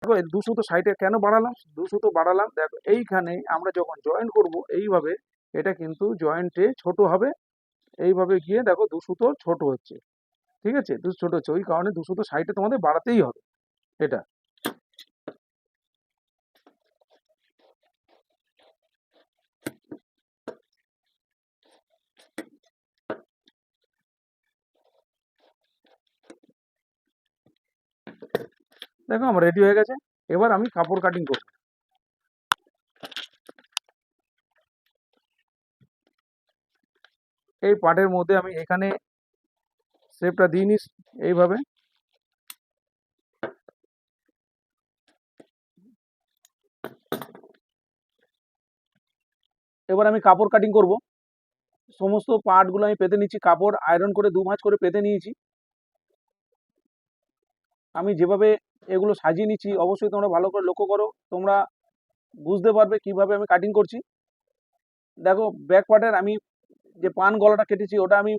দেখো এই 2 সুতো সাইডে কেন বাড়ালাম, 2 সুতো বাড়ালাম দেখো এইখানে আমরা যখন জয়েন করব এইভাবে, এটা কিন্তু জয়েন্টে ছোট হবে। এইভাবে গিয়ে দেখো 2 সুতো ছোট হচ্ছে। ঠিক আছে, 2 ছোট হচ্ছে, ওই কারণে 2 সুতো সাইডে তোমাদের বাড়াতেই হবে এটা। দেখো আমার রেডি হয়ে গেছে। এবার আমি কাপড় কাটিং করব। এই পার্টের মধ্যে আমি এখানে শেপটা দিয়ে নিস এইভাবে। এবার আমি কাপড় কাটিং করব। সমস্ত পার্টগুলো আমি পেতে নিচ্ছি, কাপড় আয়রন করে 2 ভাঁজ করে পেতে নিয়েছি। আমি যেভাবে এগুলো সাজিয়ে নিচ্ছি অবশ্যই তোমরা ভালো করে লক্ষ্য করো, তোমরা বুঝতে পারবে কিভাবে আমি কাটিং করছি। দেখো ব্যাক পার্টের আমি যে পান গলাটা কেটেছি ওটা আমি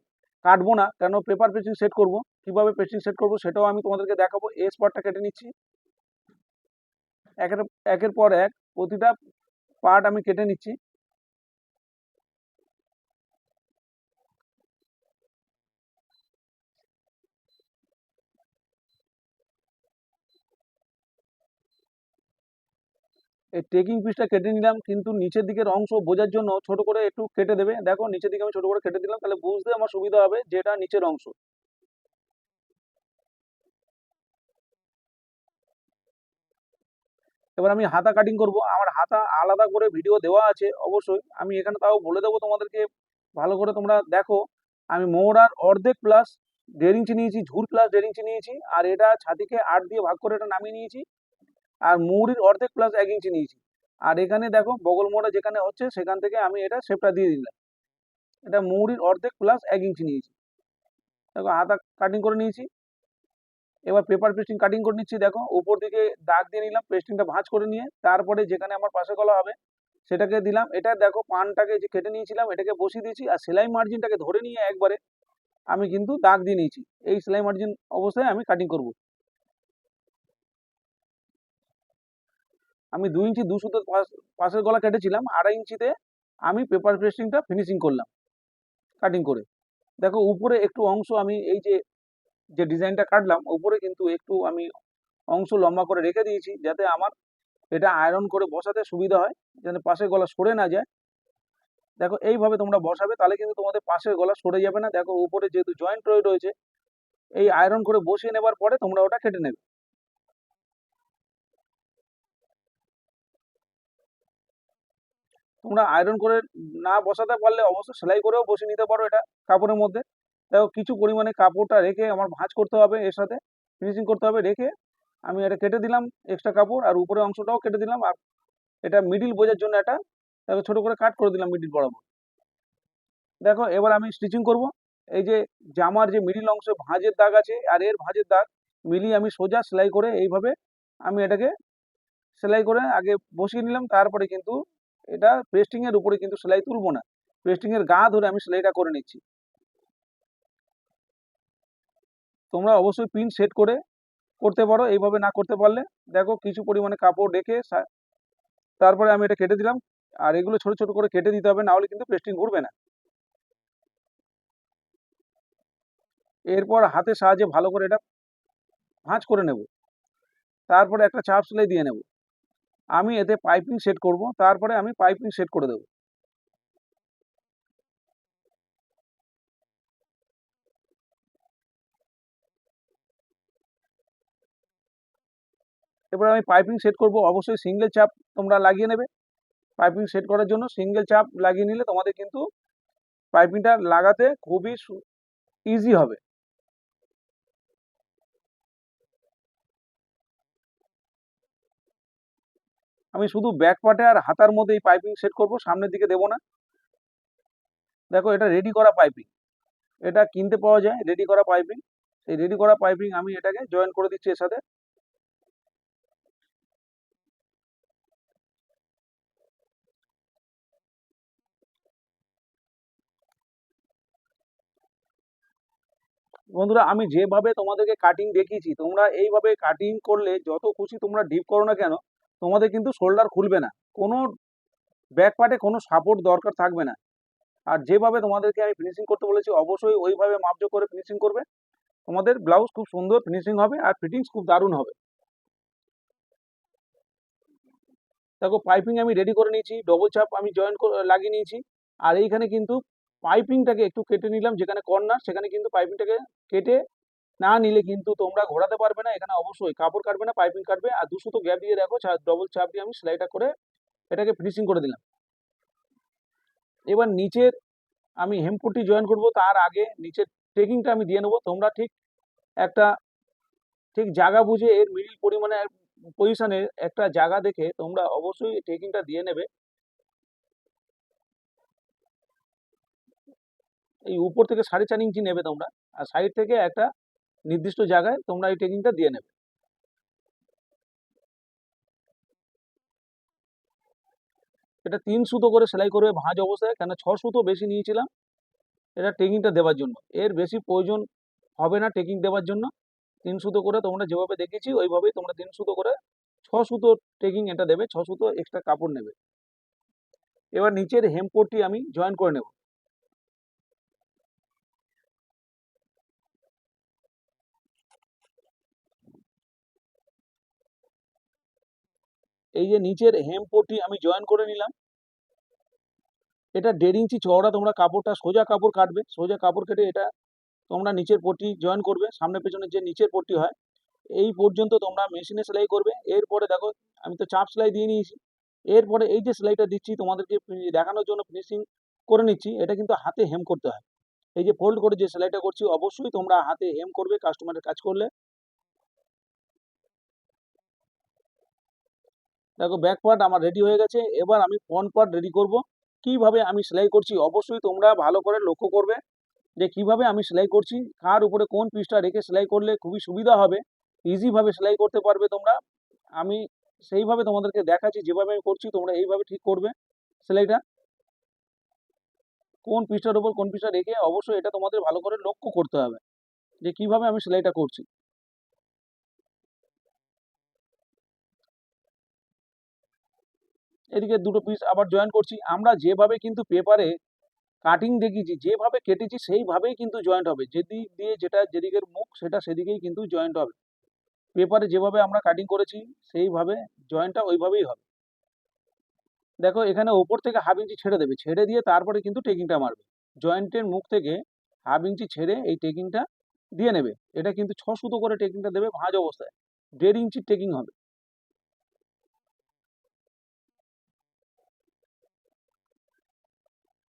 কাটবো না, কেন পেপার পেস্টিং সেট করব। কিভাবে পেস্টিং সেট করব সেটাও আমি তোমাদেরকে দেখাবো। এস পার্টটা কেটে নিচ্ছি একের একের পর এক, প্রতিটা পার্ট আমি কেটে নিচ্ছি। এই টেকিং পিসটা কেটে নিলাম, কিন্তু নিচের দিকের অংশ বোঝার জন্য ছোট করে একটু কেটে দেবে। দেখো নিচের দিকে আমি ছোট করে কেটে দিলাম, তাহলে বুঝতে আমার সুবিধা হবে যেটা নিচের অংশ। এবার আমি হাতা কাটিং করব। আমার হাতা আলাদা করে ভিডিও দেওয়া আছে অবশ্যই, আমি এখানে তাও বলে দেবো তোমাদেরকে, ভালো করে তোমরা দেখো। আমি মোহরার অর্ধেক প্লাস 1.5 ইঞ্চি নিয়েছি, ঝুল প্লাস 1.5 ইঞ্চি নিয়েছি, আর এটা ছাতিকে 8 দিয়ে ভাগ করে এটা নামিয়ে নিয়েছি। আর মৌরির অর্ধেক প্লাস 1 ইঞ্চি নিয়েছি। আর এখানে দেখো বগল মোড়া যেখানে হচ্ছে সেখান থেকে আমি এটা শেপটা দিয়ে দিলাম। এটা মৌরির অর্ধেক প্লাস 1 ইঞ্চি নিয়েছি। দেখো হাতা কাটিং করে নিয়েছি। এবার পেপার পেস্টিং কাটিং করে নিচ্ছি। দেখো উপর দিকে দাগ দিয়ে নিলাম, পেস্টিংটা ভাঁজ করে নিয়ে তারপরে যেখানে আমার পাশে গলা হবে সেটাকে দিলাম। এটা দেখো পানটাকে যে কেটে নিয়েছিলাম এটাকে বসিয়ে দিয়েছি, আর সেলাই মার্জিনটাকে ধরে নিয়ে একবারে আমি কিন্তু দাগ দিয়ে নিয়েছি। এই সেলাই মার্জিন অবস্থায় আমি কাটিং করব। আমি 2 ইঞ্চি 2 সুতো পাশের গলা কেটেছিলাম, 2.5 ইঞ্চিতে আমি পেপার পেস্টিংটা ফিনিশিং করলাম কাটিং করে। দেখো উপরে একটু অংশ আমি এই যে যে ডিজাইনটা কাটলাম উপরে কিন্তু একটু আমি অংশ লম্বা করে রেখে দিয়েছি, যাতে আমার এটা আয়রন করে বসাতে সুবিধা হয়, যাতে পাশের গলা সরে না যায়। দেখো এইভাবে তোমরা বসাবে, তাহলে কিন্তু তোমাদের পাশের গলা সরে যাবে না। দেখো উপরে যেহেতু জয়েন্ট রয়েছে, এই আয়রন করে বসিয়ে নেবার পরে তোমরা ওটা কেটে নেবে। তোমরা আয়রন করে না বসাতে পারলে অবশ্য সেলাই করেও বসিয়ে নিতে পারো এটা কাপড়ের মধ্যে। দেখো কিছু পরিমাণে কাপড়টা রেখে আমার ভাঁজ করতে হবে, এর সাথে ফিনিশিং করতে হবে। রেখে আমি এটা কেটে দিলাম এক্সট্রা কাপড়, আর উপরের অংশটাও কেটে দিলাম। আর এটা মিডিল বোঝার জন্য এটা দেখো ছোট করে কাট করে দিলাম মিডিল বরাবর। দেখো এবার আমি স্টিচিং করব। এই যে জামার যে মিডিল অংশে ভাঁজের দাগ আছে আর এর ভাঁজের দাগ মিলিয়ে আমি সোজা সেলাই করে এইভাবে আমি এটাকে সেলাই করে আগে বসিয়ে নিলাম। তারপরে কিন্তু এটা পেস্টিং এর উপরে কিন্তু সেলাই তুলবো না, পেস্টিং এর গা ধরে আমি সেলাইটা করে নিচ্ছি। তোমরা অবশ্যই পিন সেট করে করতে পারো, এইভাবে না করতে পারলে দেখো কিছু পরিমাণে কাপড় রেখে তারপরে আমি এটা কেটে দিলাম। আর এগুলো ছোট ছোট করে কেটে দিতে হবে, না হলে কিন্তু পেস্টিং ঘুরবে না। এরপর হাতের সাহায্যে ভালো করে এটা ভাঁজ করে নেব। তারপরে একটা চাপ সেলাই দিয়ে নেব। আমি এতে পাইপিং সেট করব, তারপরে আমি পাইপিং সেট করে দেবো। এবার আমি পাইপিং সেট করব, অবশ্যই সিঙ্গেল চাপ তোমরা লাগিয়ে নেবে। পাইপিং সেট করার জন্য সিঙ্গেল চাপ লাগিয়ে নিলে তোমাদের কিন্তু পাইপিংটা লাগাতে খুবই ইজি হবে। আমি শুধু ব্যাক পার্টে আর হাতার মধ্যে এই পাইপিং সেট করব, সামনের দিকে দেবো না। দেখো এটা রেডি করা পাইপিং, এটা কিনতে পাওয়া যায় রেডি করা পাইপিং। এই রেডি করা পাইপিং আমি এটাকে জয়েন করে দিচ্ছি এর সাথে। বন্ধুরা আমি যেভাবে তোমাদেরকে কাটিং দেখিয়েছি তোমরা এইভাবে কাটিং করলে যত খুশি তোমরা ডিপ করো না কেন তোমাদের কিন্তু শোল্ডার খুলবে না, কোনো ব্যাক পার্টে কোনো সাপোর্ট দরকার থাকবে না। আর যেভাবে তোমাদেরকে আমি ফিনিশিং করতে বলেছি অবশ্যই ওইভাবে মাপজোক করে ফিনিশিং করবে, তোমাদের ব্লাউজ খুব সুন্দর ফিনিশিং হবে আর ফিটিংস খুব দারুণ হবে। দেখো পাইপিং আমি রেডি করে নিয়েছি, ডবল চাপ আমি জয়েন লাগিয়ে নিয়েছি। আর এইখানে কিন্তু পাইপিংটাকে একটু কেটে নিলাম, যেখানে কর্নার সেখানে কিন্তু পাইপিংটাকে কেটে না নিলে কিন্তু তোমরা ঘোরাতে পারবে না। এখানে অবশ্যই কাপড় কাটবে না, পাইপিং কাটবে। আর 2 সুতো গ্যাপ দিয়ে দেখো ডবল চাপ দিয়ে আমি সেলাইটা করে এটাকে ফিনিশিং করে দিলাম। এবার নিচের আমি হেমপট্টি জয়েন করব, তার আগে নিচের টেকিংটা আমি দিয়ে নেবো। তোমরা ঠিক একটা ঠিক জায়গা বুঝে এর মিডিল পরিমাণে পজিশনে একটা জায়গা দেখে তোমরা অবশ্যই টেকিংটা দিয়ে নেবে। এই উপর থেকে 4.5 ইঞ্চি নেবে তোমরা, আর সাইড থেকে একটা নির্দিষ্ট জায়গায় তোমরা এই টেকিংটা দিয়ে নেবে। এটা 3 সুতো করে সেলাই করবে ভাঁজ অবস্থায়, কেন 6 সুতো বেশি নিয়েছিলাম এটা টেকিংটা দেওয়ার জন্য। এর বেশি প্রয়োজন হবে না টেকিং দেওয়ার জন্য। 3 সুতো করে তোমরা যেভাবে দেখেছি ওইভাবেই তোমরা 3 সুতো করে 6 সুতো টেকিং এটা দেবে, 6 সুতো এক্সট্রা কাপড় নেবে। এবার নিচের হেমপট্টি আমি জয়েন করে নেব। এই যে নিচের হেমপট্টি আমি জয়েন করে নিলাম। এটা 1.5 ইঞ্চি চওড়া, তোমরা কাপড়টা সোজা কাপড় কাটবে, সোজা কাপড় কেটে এটা তোমরা নিচের পট্টি জয়েন করবে। সামনে পেছনে যে নিচের পট্টি হয় এই পর্যন্ত তোমরা মেশিনে সেলাই করবে। এরপরে দেখো আমি তো চাপ সেলাই দিয়ে নিয়েছি। এরপরে এই যে সেলাইটা দিচ্ছি তোমাদেরকে দেখানোর জন্য ফিনিশিং করে নিচ্ছি, এটা কিন্তু হাতে হেম করতে হয়। এই যে ফোল্ড করে যে সেলাইটা করছি অবশ্যই তোমরা হাতে হেম করবে কাস্টমারের কাজ করলে। দেখো ব্যাক পার্ট আমার রেডি হয়ে গেছে, এবার আমি ফ্রন্ট পার্ট রেডি করব। কিভাবে আমি সেলাই করছি অবশ্যই তোমরা ভালো করে লক্ষ্য করবে যে কিভাবে আমি সেলাই করছি, কার উপরে কোন পিসটা রেখে সেলাই করলে খুবই সুবিধা হবে, ইজিভাবে সেলাই করতে পারবে তোমরা। আমি সেইভাবে তোমাদেরকে দেখাচ্ছি, যেভাবে আমি করছি তোমরা এইভাবে ঠিক করবে সেলাইটা। কোন পিসটার উপর কোন পিসটা রেখে অবশ্যই এটা তোমাদের ভালো করে লক্ষ্য করতে হবে যে কিভাবে আমি সেলাইটা করছি। এদিকে দুটো পিস আবার জয়েন করছি। আমরা যেভাবে কিন্তু পেপারে কাটিং দেখিয়েছি, যেভাবে কেটেছি সেইভাবেই কিন্তু জয়েন্ট হবে, যেদিক দিয়ে যেটা যেদিকের মুখ সেটা সেদিকেই কিন্তু জয়েন্ট হবে। পেপারে যেভাবে আমরা কাটিং করেছি সেইভাবে জয়েন্টটা ওইভাবেই হবে। দেখো এখানে ওপর থেকে হাফ ইঞ্চি ছেড়ে দেবে, ছেড়ে দিয়ে তারপরে কিন্তু টেকিংটা মারবে। জয়েন্টের মুখ থেকে হাফ ইঞ্চি ছেড়ে এই টেকিংটা দিয়ে নেবে। এটা কিন্তু 6 সুতো করে টেকিংটা দেবে ভাঁজ অবস্থায়, 1.5 ইঞ্চির টেকিং হবে।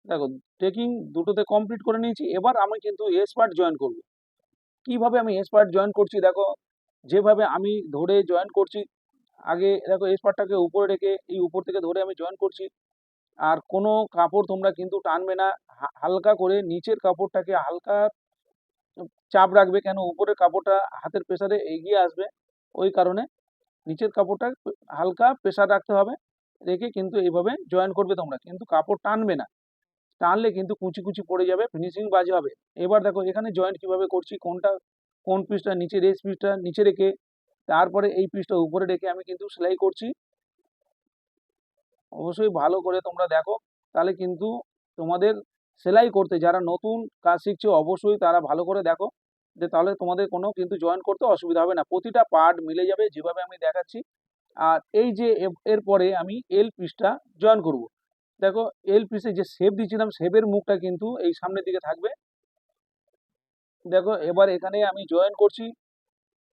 দেখো টেকিং দুটোতে কমপ্লিট করে নিয়েছি, এবার আমি কিন্তু এস পার্ট জয়েন করব। কিভাবে আমি এস পার্ট জয়েন করছি দেখো, যেভাবে আমি ধরে জয়েন করছি, আগে দেখো এস পার্টটাকে উপরে রেখে এই উপর থেকে ধরে আমি জয়েন করছি। আর কোনো কাপড় তোমরা কিন্তু টানবে না, হালকা করে নিচের কাপড়টাকে হালকা চাপ রাখবে, কেন উপরের কাপড়টা হাতের প্রেসারে এগিয়ে আসবে, ওই কারণে নিচের কাপড়টা হালকা প্রেসার রাখতে হবে, রেখে কিন্তু এইভাবে জয়েন করবে তোমরা, কিন্তু কাপড় টানবে না, টানলে কিন্তু কুচি কুচি পড়ে যাবে, ফিনিশিং বাজে হবে। এবার দেখো এখানে জয়েন্ট কিভাবে করছি, কোন পিসটা নিচে, রেস পিসটা নিচে রেখে তারপরে এই পিসটা উপরে রেখে আমি কিন্তু সেলাই করছি। অবশ্যই ভালো করে তোমরা দেখো, তাহলে কিন্তু তোমাদের সেলাই করতে যারা নতুন কাজ শিখছে অবশ্যই তারা ভালো করে দেখো, যে তাহলে তোমাদের কোনো কিন্তু জয়েন করতে অসুবিধা হবে না, প্রতিটা পার্ট মিলে যাবে যেভাবে আমি দেখাচ্ছি। আর এই যে এরপরে আমি এল পিসটা জয়েন করব। দেখো এল পিসে যে শেপ দিয়েছিলাম, শেপের মুখটা কিন্তু এই সামনের দিকে থাকবে। দেখো এবার এখানে আমি জয়েন করছি।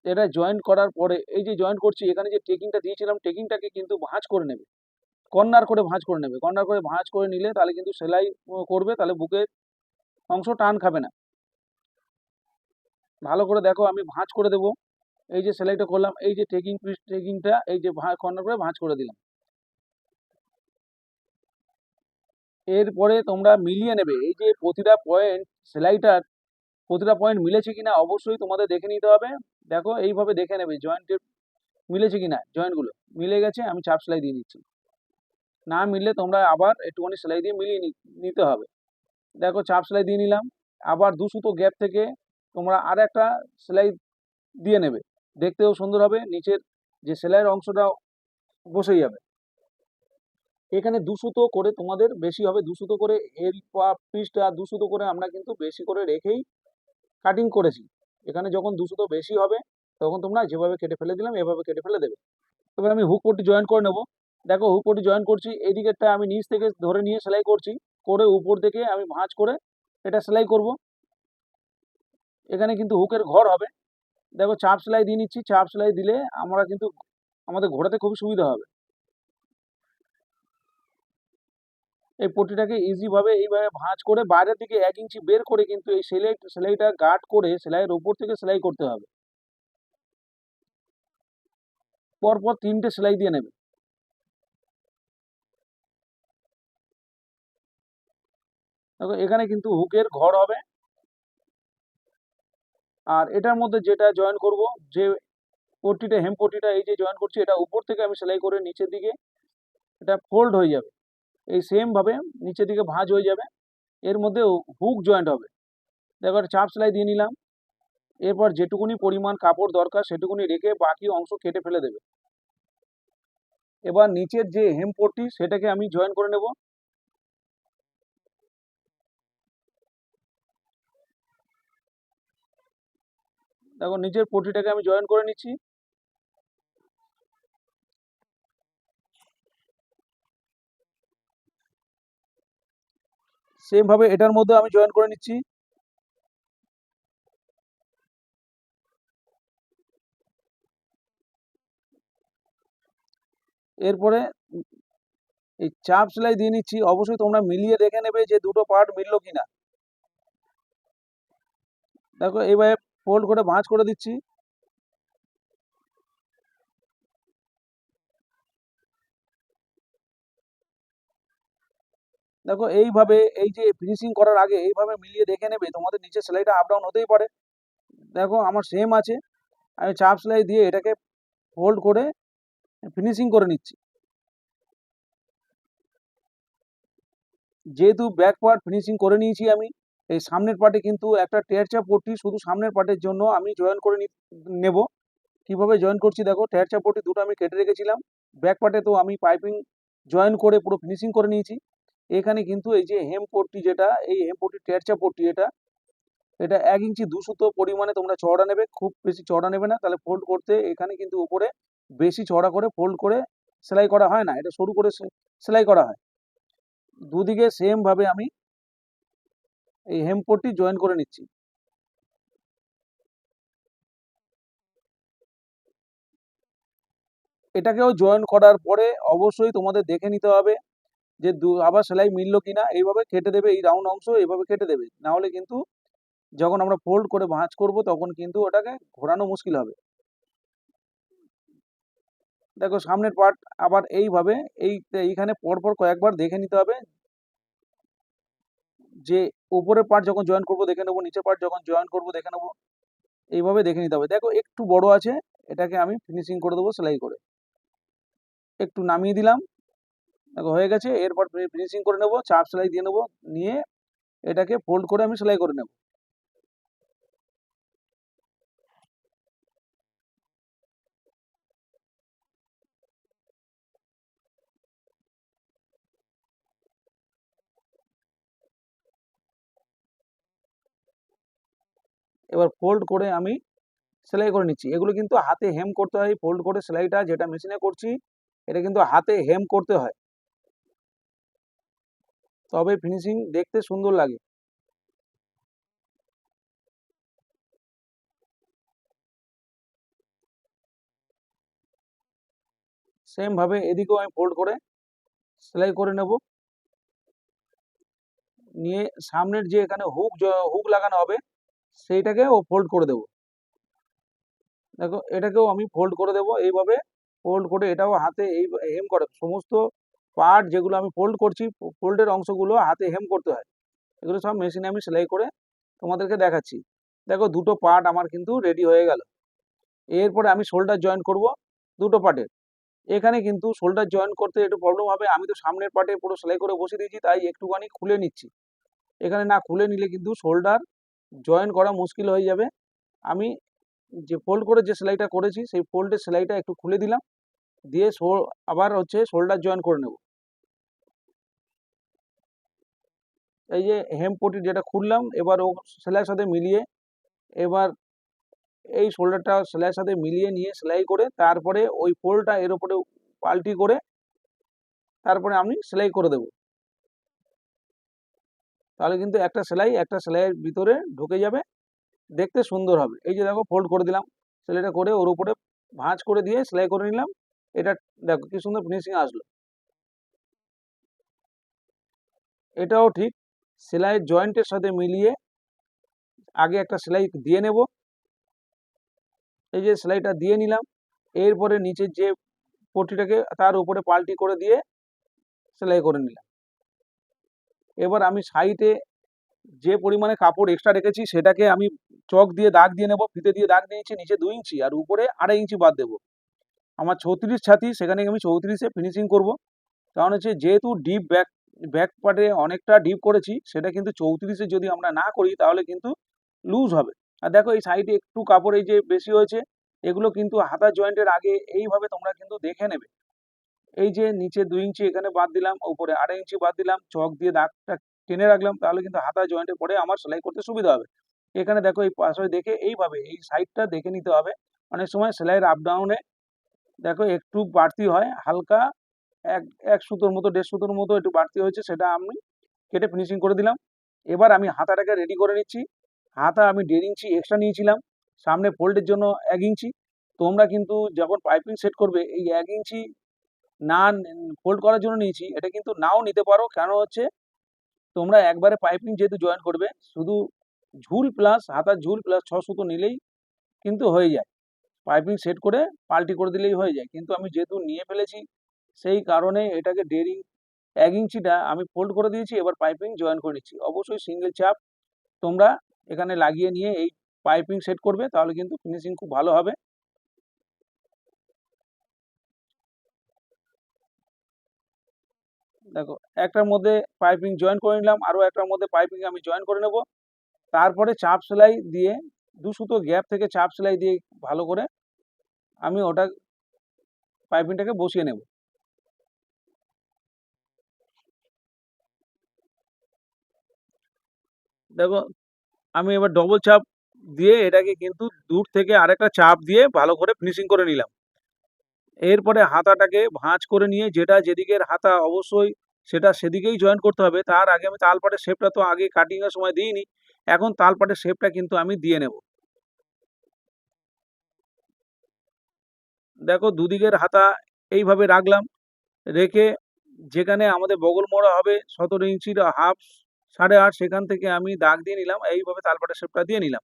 এটা জয়েন করার পরে এই যে জয়েন করছি, এখানে যে টেকিংটা দিয়েছিলাম টেকিংটাকে কিন্তু ভাঁজ করে নেবে, কর্নার করে ভাঁজ করে নেবে। কর্নার করে ভাঁজ করে নিলে তাহলে কিন্তু সেলাই করবে, তাহলে বুকের অংশ টান খাবে না। ভালো করে দেখো আমি ভাঁজ করে দেবো। এই যে সেলাইটা করলাম, এই যে টেকিংটা এই যে কর্নার করে ভাঁজ করে দিলাম। এরপরে তোমরা মিলিয়ে নেবে এই যে প্রতিটা পয়েন্ট, সেলাইটার প্রতিটা পয়েন্ট মিলেছে কিনা অবশ্যই তোমাদের দেখে নিতে হবে। দেখো এইভাবে দেখে নেবে জয়েন্টের মিলেছে কিনা, জয়েন্টগুলো মিলে গেছে আমি চাপ সেলাই দিয়ে নিচ্ছি, না মিললে তোমরা আবার একটুখানি সেলাই দিয়ে মিলিয়ে নিতে হবে। দেখো চাপ সেলাই দিয়ে নিলাম, আবার 2 সুতো গ্যাপ থেকে তোমরা আর একটা সেলাই দিয়ে নেবে, দেখতেও সুন্দর হবে, নিচের যে সেলাইয়ের অংশটা বসে যাবে। এখানে 2 সুতো করে তোমাদের বেশি হবে, 2 সুতো করে এল পিসটা 2 সুতো করে আমরা কিন্তু বেশি করে রেখেই কাটিং করেছি। এখানে যখন 2 সুতো বেশি হবে তখন তোমরা যেভাবে কেটে ফেলে দিলাম এভাবে কেটে ফেলে দেবে। এবার আমি হুক পট্টি জয়েন করে নেব। দেখো হুক পট্টি জয়েন করছি, এই দিকেরটা আমি নিচ থেকে ধরে নিয়ে সেলাই করছি, করে উপর থেকে আমি ভাঁজ করে এটা সেলাই করব। এখানে কিন্তু হুকের ঘর হবে। দেখো চাপ সেলাই দিয়ে নিচ্ছি, চাপ সেলাই দিলে আমরা কিন্তু আমাদের ঘোরাতে খুবই সুবিধা হবে। এই পট্টিটাকে ইজিভাবে এইভাবে ভাঁজ করে বাইরের দিকে 1 ইঞ্চি বের করে কিন্তু এই সেলাইটা গার্ড করে সেলাইয়ের উপর থেকে সেলাই করতে হবে। পরপর 3টে সেলাই দিয়ে নেবে। দেখো এখানে কিন্তু হুকের ঘর হবে। আর এটার মধ্যে যেটা জয়েন করব, যে পট্টিটা হেম পট্টিটা এই যে জয়েন করছি, এটা উপর থেকে আমি সেলাই করে নিচের দিকে এটা ফোল্ড হয়ে যাবে, এই সেম ভাবে নিচের দিকে ভাঁজ হয়ে যাবে, এর মধ্যে হুক জয়েন্ট হবে। দেখো একটা চাপ সেলাই দিয়ে নিলাম। এরপর যেটুকুনি পরিমাণ কাপড় দরকার সেটুকুনি রেখে বাকি অংশ কেটে ফেলে দেবে। এবার নিচের যে হেম পট্টি সেটাকে আমি জয়েন করে নেব। দেখো নিচের পট্টিটাকে আমি জয়েন করে নিচ্ছি। সেম ভাবে এটার মধ্যে আমি জয়েন করে নিচ্ছি। এরপরে এই চাপ সেলাই দিয়ে নিচ্ছি, অবশ্যই তোমরা মিলিয়ে দেখে নেবে যে দুটো পার্ট মিললো কিনা। দেখো এইভাবে ফোল্ড করে ভাঁজ করে দিচ্ছি। দেখো এইভাবে এই যে ফিনিশিং করার আগে এইভাবে মিলিয়ে দেখে নেবে, তোমাদের নিচে সেলাইটা আপ ডাউন হতেই পারে। দেখো আমার সেম আছে, আমি চাপ সেলাই দিয়ে এটাকে ফোল্ড করে ফিনিশিং করে নিচ্ছি। যেহেতু ব্যাক পার্ট ফিনিশিং করে নিয়েছি আমি, এই সামনের পার্টে কিন্তু একটা টেরচা পট্টি শুধু সামনের পার্টের জন্য আমি জয়েন করে নেব। কিভাবে জয়েন করছি দেখো, টেরচা পট্টি দুটো আমি কেটে রেখেছিলাম, ব্যাক পার্টে তো আমি পাইপিং জয়েন করে পুরো ফিনিশিং করে নিয়েছি। এখানে কিন্তু এই যে হেম পট্টি, যেটা এই হেম পট্টি টেরচা পট্টি, এটা এটা 1 ইঞ্চি 2 সুতো পরিমাণে তোমরা চওড়া নেবে, খুব বেশি চওড়া নেবে না, তাহলে ফোল্ড করতে এখানে কিন্তু উপরে বেশি চওড়া করে ফোল্ড করে সেলাই করা হয় না, এটা সরু করে সেলাই করা হয়। দুদিকে সেম ভাবে আমি এই হেম পট্টি জয়েন করে নিচ্ছি। এটাকেও জয়েন করার পরে অবশ্যই তোমাদের দেখে নিতে হবে যে আবার সেলাই মিললো কিনা। এইভাবে কেটে দেবে, এই রাউন্ড অংশ এইভাবে কেটে দেবে, না হলে কিন্তু যখন আমরা ফোল্ড করে ভাঁজ করব তখন কিন্তু ওটাকে ঘোরানো মুশকিল হবে। দেখো সামনের পার্ট আবার এইভাবে এইখানে পরপর কয়েকবার দেখে নিতে হবে, যে উপরের পার্ট যখন জয়েন করব দেখে নেবো, নিচের পার্ট যখন জয়েন করব দেখে নেবো, এইভাবে দেখে নিতে হবে। দেখো একটু বড় আছে, এটাকে আমি ফিনিশিং করে দেবো সেলাই করে, একটু নামিয়ে দিলাম। দেখো হয়ে গেছে, এরপর ফিনিশিং করে নেবো, চাপ সেলাই দিয়ে নেবো, নিয়ে এটাকে ফোল্ড করে আমি সেলাই করে নেব। এবার ফোল্ড করে আমি সেলাই করে নিচ্ছি। এগুলো কিন্তু হাতে হেম করতে হয়, ফোল্ড করে সেলাইটা যেটা মেশিনে করছি এটা কিন্তু হাতে হেম করতে হয়, তবে ফিনিশিং দেখতে সুন্দর লাগে। সেম ভাবে এদিকেও আমি ফোল্ড করে সেলাই করে নেব, নিয়ে সামনের যে এখানে হুক লাগানো হবে সেইটাকে ও ফোল্ড করে দেব। দেখো এটাকেও আমি ফোল্ড করে দেব, এইভাবে ফোল্ড করে এটাও হাতে এই হেম করে সমস্ত পার্ট যেগুলো আমি ফোল্ড করছি, ফোল্ডের অংশগুলো হাতে হেম করতে হয়। এগুলো সব মেশিনে আমি সেলাই করে তোমাদেরকে দেখাচ্ছি। দেখো দুটো পার্ট আমার কিন্তু রেডি হয়ে গেল। এরপরে আমি শোল্ডার জয়েন করব দুটো পার্টের। এখানে কিন্তু শোল্ডার জয়েন করতে একটু প্রবলেম হবে, আমি তো সামনের পার্টে পুরো সেলাই করে বসিয়ে দিয়েছি, তাই একটুখানি খুলে নিচ্ছি। এখানে না খুলে নিলে কিন্তু শোল্ডার জয়েন করা মুশকিল হয়ে যাবে। আমি যে ফোল্ড করে যে সেলাইটা করেছি সেই ফোল্ডের সেলাইটা একটু খুলে দিলাম, দিয়ে আবার হচ্ছে শোল্ডার জয়েন করে নেব। এই যে হেম পটি যেটা খুললাম, এবার ও সেলাইয়ের সাথে মিলিয়ে, এবার এই শোল্ডারটা সেলাইয়ের সাথে মিলিয়ে নিয়ে সেলাই করে তারপরে ওই ফোল্ডটা এর উপরে পাল্টি করে তারপরে আমি সেলাই করে দেব। তাহলে কিন্তু একটা সেলাই একটা সেলাইয়ের ভিতরে ঢুকে যাবে, দেখতে সুন্দর হবে। এই যে দেখো ফোল্ড করে দিলাম, সেলাইটা করে ওর উপরে ভাঁজ করে দিয়ে সেলাই করে নিলাম। এটা দেখো কি সুন্দর ফিনিশিং আসলো। এটাও ঠিক সেলাইয়ের জয়েন্টের সাথে মিলিয়ে আগে একটা সেলাই দিয়ে নেব। এই যে সেলাইটা দিয়ে নিলাম, এরপরে নিচের যে পট্টিটাকে তার উপরে পাল্টি করে দিয়ে সেলাই করে নিলাম। এবার আমি সাইডে যে পরিমাণে কাপড় এক্সট্রা রেখেছি সেটাকে আমি চক দিয়ে দাগ দিয়ে নেব, ফিতে দিয়ে দাগ দিয়েছি নিচে 2 ইঞ্চি আর উপরে 2.5 ইঞ্চি বাদ দেবো। আমার 36 ছাতি, সেখানে আমি 34-এ ফিনিশিং করব। কারণ হচ্ছে যেহেতু ডিপ ব্যাক পার্টে অনেকটা ডিপ করেছি, সেটা কিন্তু 34-এ যদি আমরা না করি তাহলে কিন্তু লুজ হবে। আর দেখো এই সাইডে একটু কাপড় এই যে বেশি হয়েছে, এগুলো কিন্তু হাতা জয়েন্টের আগে এইভাবে তোমরা কিন্তু দেখে নেবে। এই যে নিচে 2 ইঞ্চি এখানে বাদ দিলাম, উপরে 2.5 ইঞ্চি বাদ দিলাম, চক দিয়ে দাগটা টেনে রাখলাম, তাহলে কিন্তু হাতা জয়েন্টে পরে আমার সেলাই করতে সুবিধা হবে। এখানে দেখো এই পাশে দেখে এইভাবে এই সাইডটা দেখে নিতে হবে। অনেক সময় সেলাইয়ের আপ ডাউনে দেখো একটু বাড়তি হয়, হালকা এক এক সুতোর মতো 1.5 সুতোর মতো একটু বাড়তি হয়েছে, সেটা আমি কেটে ফিনিশিং করে দিলাম। এবার আমি হাতাটাকে রেডি করে নিচ্ছি। হাতা আমি 1.5 ইঞ্চি এক্সট্রা নিয়েছিলাম, সামনে ফোল্ডের জন্য 1 ইঞ্চি। তোমরা কিন্তু যখন পাইপিং সেট করবে এই 1 ইঞ্চি না ফোল্ড করার জন্য নিয়েছি, এটা কিন্তু নাও নিতে পারো। কেন হচ্ছে তোমরা একবারে পাইপিং যেহেতু জয়েন করবে, শুধু ঝুল প্লাস হাতার ঝুল প্লাস 6 সুতো নিলেই কিন্তু হয়ে যায়, পাইপিং সেট করে পাল্টি করে দিলেই হয়ে যায়। কিন্তু আমি যেহেতু নিয়ে ফেলেছি সেই কারণে এটাকে 1.5 1 ইঞ্চিটা আমি ফোল্ড করে দিয়েছি, এবার পাইপিং জয়েন করে নিচ্ছি। অবশ্যই সিঙ্গেল চাপ তোমরা এখানে লাগিয়ে নিয়ে এই পাইপিং সেট করবে, তাহলে কিন্তু ফিনিশিং খুব ভালো হবে। দেখো একটার মধ্যে পাইপিং জয়েন করে নিলাম, আরো একটার মধ্যে পাইপিং আমি জয়েন করে নেব। তারপরে চাপ সেলাই দিয়ে 2 সুতো গ্যাপ থেকে চাপ সেলাই দিয়ে ভালো করে আমি ওটা পাইপিংটাকে বসিয়ে নেব। দেখো আমি এবার ডবল চাপ দিয়ে এটাকে কিন্তু দূর থেকে আরেকটা চাপ দিয়ে ভালো করে ফিনিশিং করে নিলাম। এরপরে হাতাটাকে ভাঁজ করে নিয়ে যেটা যেদিকের হাতা অবশ্যই সেটা সেদিকেই জয়েন করতে হবে। তার আগে আমি তালপাটের শেপটা তো আগে কাটিং এর সময় দিইনি, এখন তালপাটের শেপটা কিন্তু আমি দিয়ে নেব। দেখো দুদিকের হাতা এইভাবে রাখলাম, রেখে যেখানে আমাদের বগল মোড়া হবে 17 ইঞ্চির হাফ 8.5 সেখান থেকে আমি দাগ দিয়ে নিলাম, এইভাবে তালপাটের শেপটা দিয়ে নিলাম।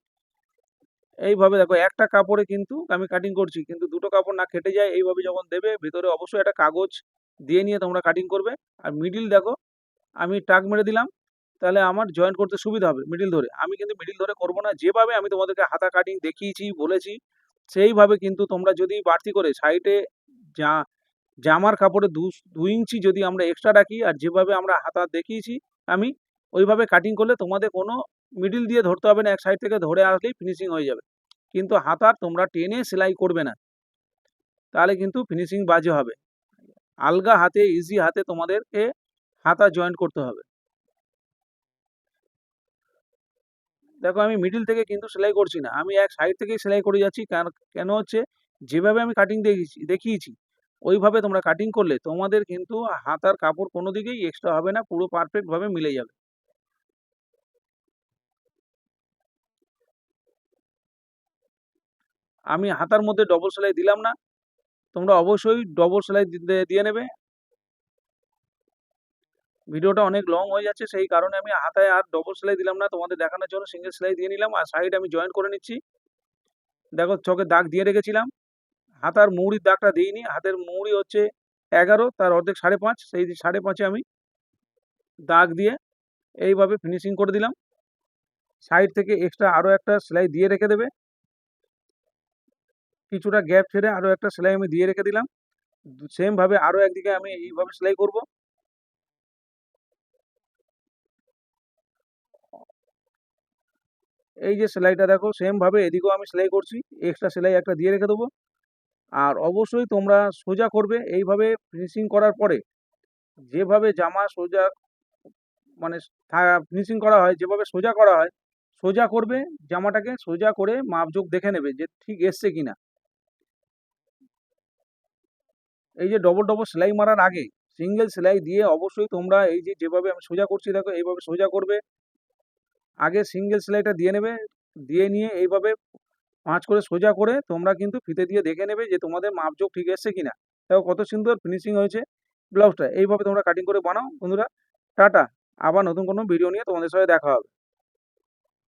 এইভাবে দেখো একটা কাপড়ে কিন্তু আমি কাটিং করছি, কিন্তু দুটো কাপড় না কেটে যায়। এইভাবে যখন দেবে ভিতরে অবশ্যই একটা কাগজ দিয়ে নিয়ে তোমরা কাটিং করবে। আর মিডিল দেখো আমি টাক মেরে দিলাম, তাহলে আমার জয়েন করতে সুবিধা হবে মিডিল ধরে। আমি কিন্তু মিডিল ধরে করব না, যেভাবে আমি তোমাদেরকে হাতা কাটিং দেখিয়েছি বলেছি সেইভাবে কিন্তু তোমরা যদি বাড়তি করে সাইডে যা জামার কাপড়ে 2 ইঞ্চি যদি আমরা এক্সট্রা রাখি আর যেভাবে আমরা হাতা দেখিয়েছি আমি ওইভাবে কাটিং করলে তোমাদের কোনো মিডিল দিয়ে ধরতে হবে না, এক সাইড থেকে ধরে আসলেই ফিনিশিং হয়ে যাবে। কিন্তু হাতার তোমরা টেনে সেলাই করবে না, তাহলে কিন্তু ফিনিশিং বাজে হবে। আলগা হাতে ইজি হাতে তোমাদেরকে হাতা জয়েন্ট করতে হবে। দেখো আমি মিডিল থেকে কিন্তু সেলাই করছি না, আমি এক সাইড থেকেই সেলাই করে যাচ্ছি। কেন হচ্ছে যেভাবে আমি কাটিং দেখিয়েছি ওইভাবে তোমরা কাটিং করলে তোমাদের কিন্তু হাতার কাপড় কোনো দিকেই এক্সট্রা হবে না, পুরো পারফেক্ট ভাবে মিলে যাবে। আমি হাতার মধ্যে ডবল সেলাই দিলাম না, তোমরা অবশ্যই ডবল সেলাই দিয়ে নেবে। ভিডিওটা অনেক লং হয়ে যাচ্ছে, সেই কারণে আমি হাতায় আর ডবল সেলাই দিলাম না, তোমাদের দেখানোর জন্য সিঙ্গেল সেলাই দিয়ে নিলাম। আর সাইড আমি জয়েন করে নিচ্ছি। দেখো চকে দাগ দিয়ে রেখেছিলাম, হাতার মুহুরির দাগটা দিইনি। হাতের মুহুরি হচ্ছে 11, তার অর্ধেক 5.5, সেই 5.5-এ আমি দাগ দিয়ে এইভাবে ফিনিশিং করে দিলাম। সাইড থেকে এক্সট্রা আরো একটা সেলাই দিয়ে রেখে দেবে, কিছুটা গ্যাপ ছেড়ে আরো একটা সেলাই আমি দিয়ে রেখে দিলাম। সেম ভাবে আরো একদিকে আমি এইভাবে সেলাই করব। এই যে সেলাইটা দেখো সেম ভাবে এদিকেও আমি সেলাই করছি, এক্সট্রা সেলাই একটা দিয়ে রেখে দেবো। আর অবশ্যই তোমরা সোজা করবে, এইভাবে ফিনিশিং করার পরে যেভাবে জামা সোজা মানে ফিনিশিং করা হয়, যেভাবে সোজা করা হয় সোজা করবে, জামাটাকে সোজা করে মাপজোক দেখে নেবে যে ঠিক এসছে কিনা। এই যে ডবল ডবল সেলাই মারার আগে সিঙ্গেল সেলাই দিয়ে অবশ্যই তোমরা এই যে যেভাবে আমি সোজা করছি দেখো এইভাবে সোজা করবে, আগে সিঙ্গেল সেলাইটা দিয়ে নেবে, দিয়ে নিয়ে এইভাবে 5 করে সোজা করে তোমরা কিন্তু ফিতে দিয়ে দেখে নেবে যে তোমাদের মাপজোক ঠিক এসছে কিনা। দেখো কত সুন্দর ফিনিশিং হয়েছে ব্লাউজটা। এইভাবে তোমরা কাটিং করে বানাও বন্ধুরা। টাটা, আবার নতুন কোনো ভিডিও নিয়ে তোমাদের সাথে দেখা হবে।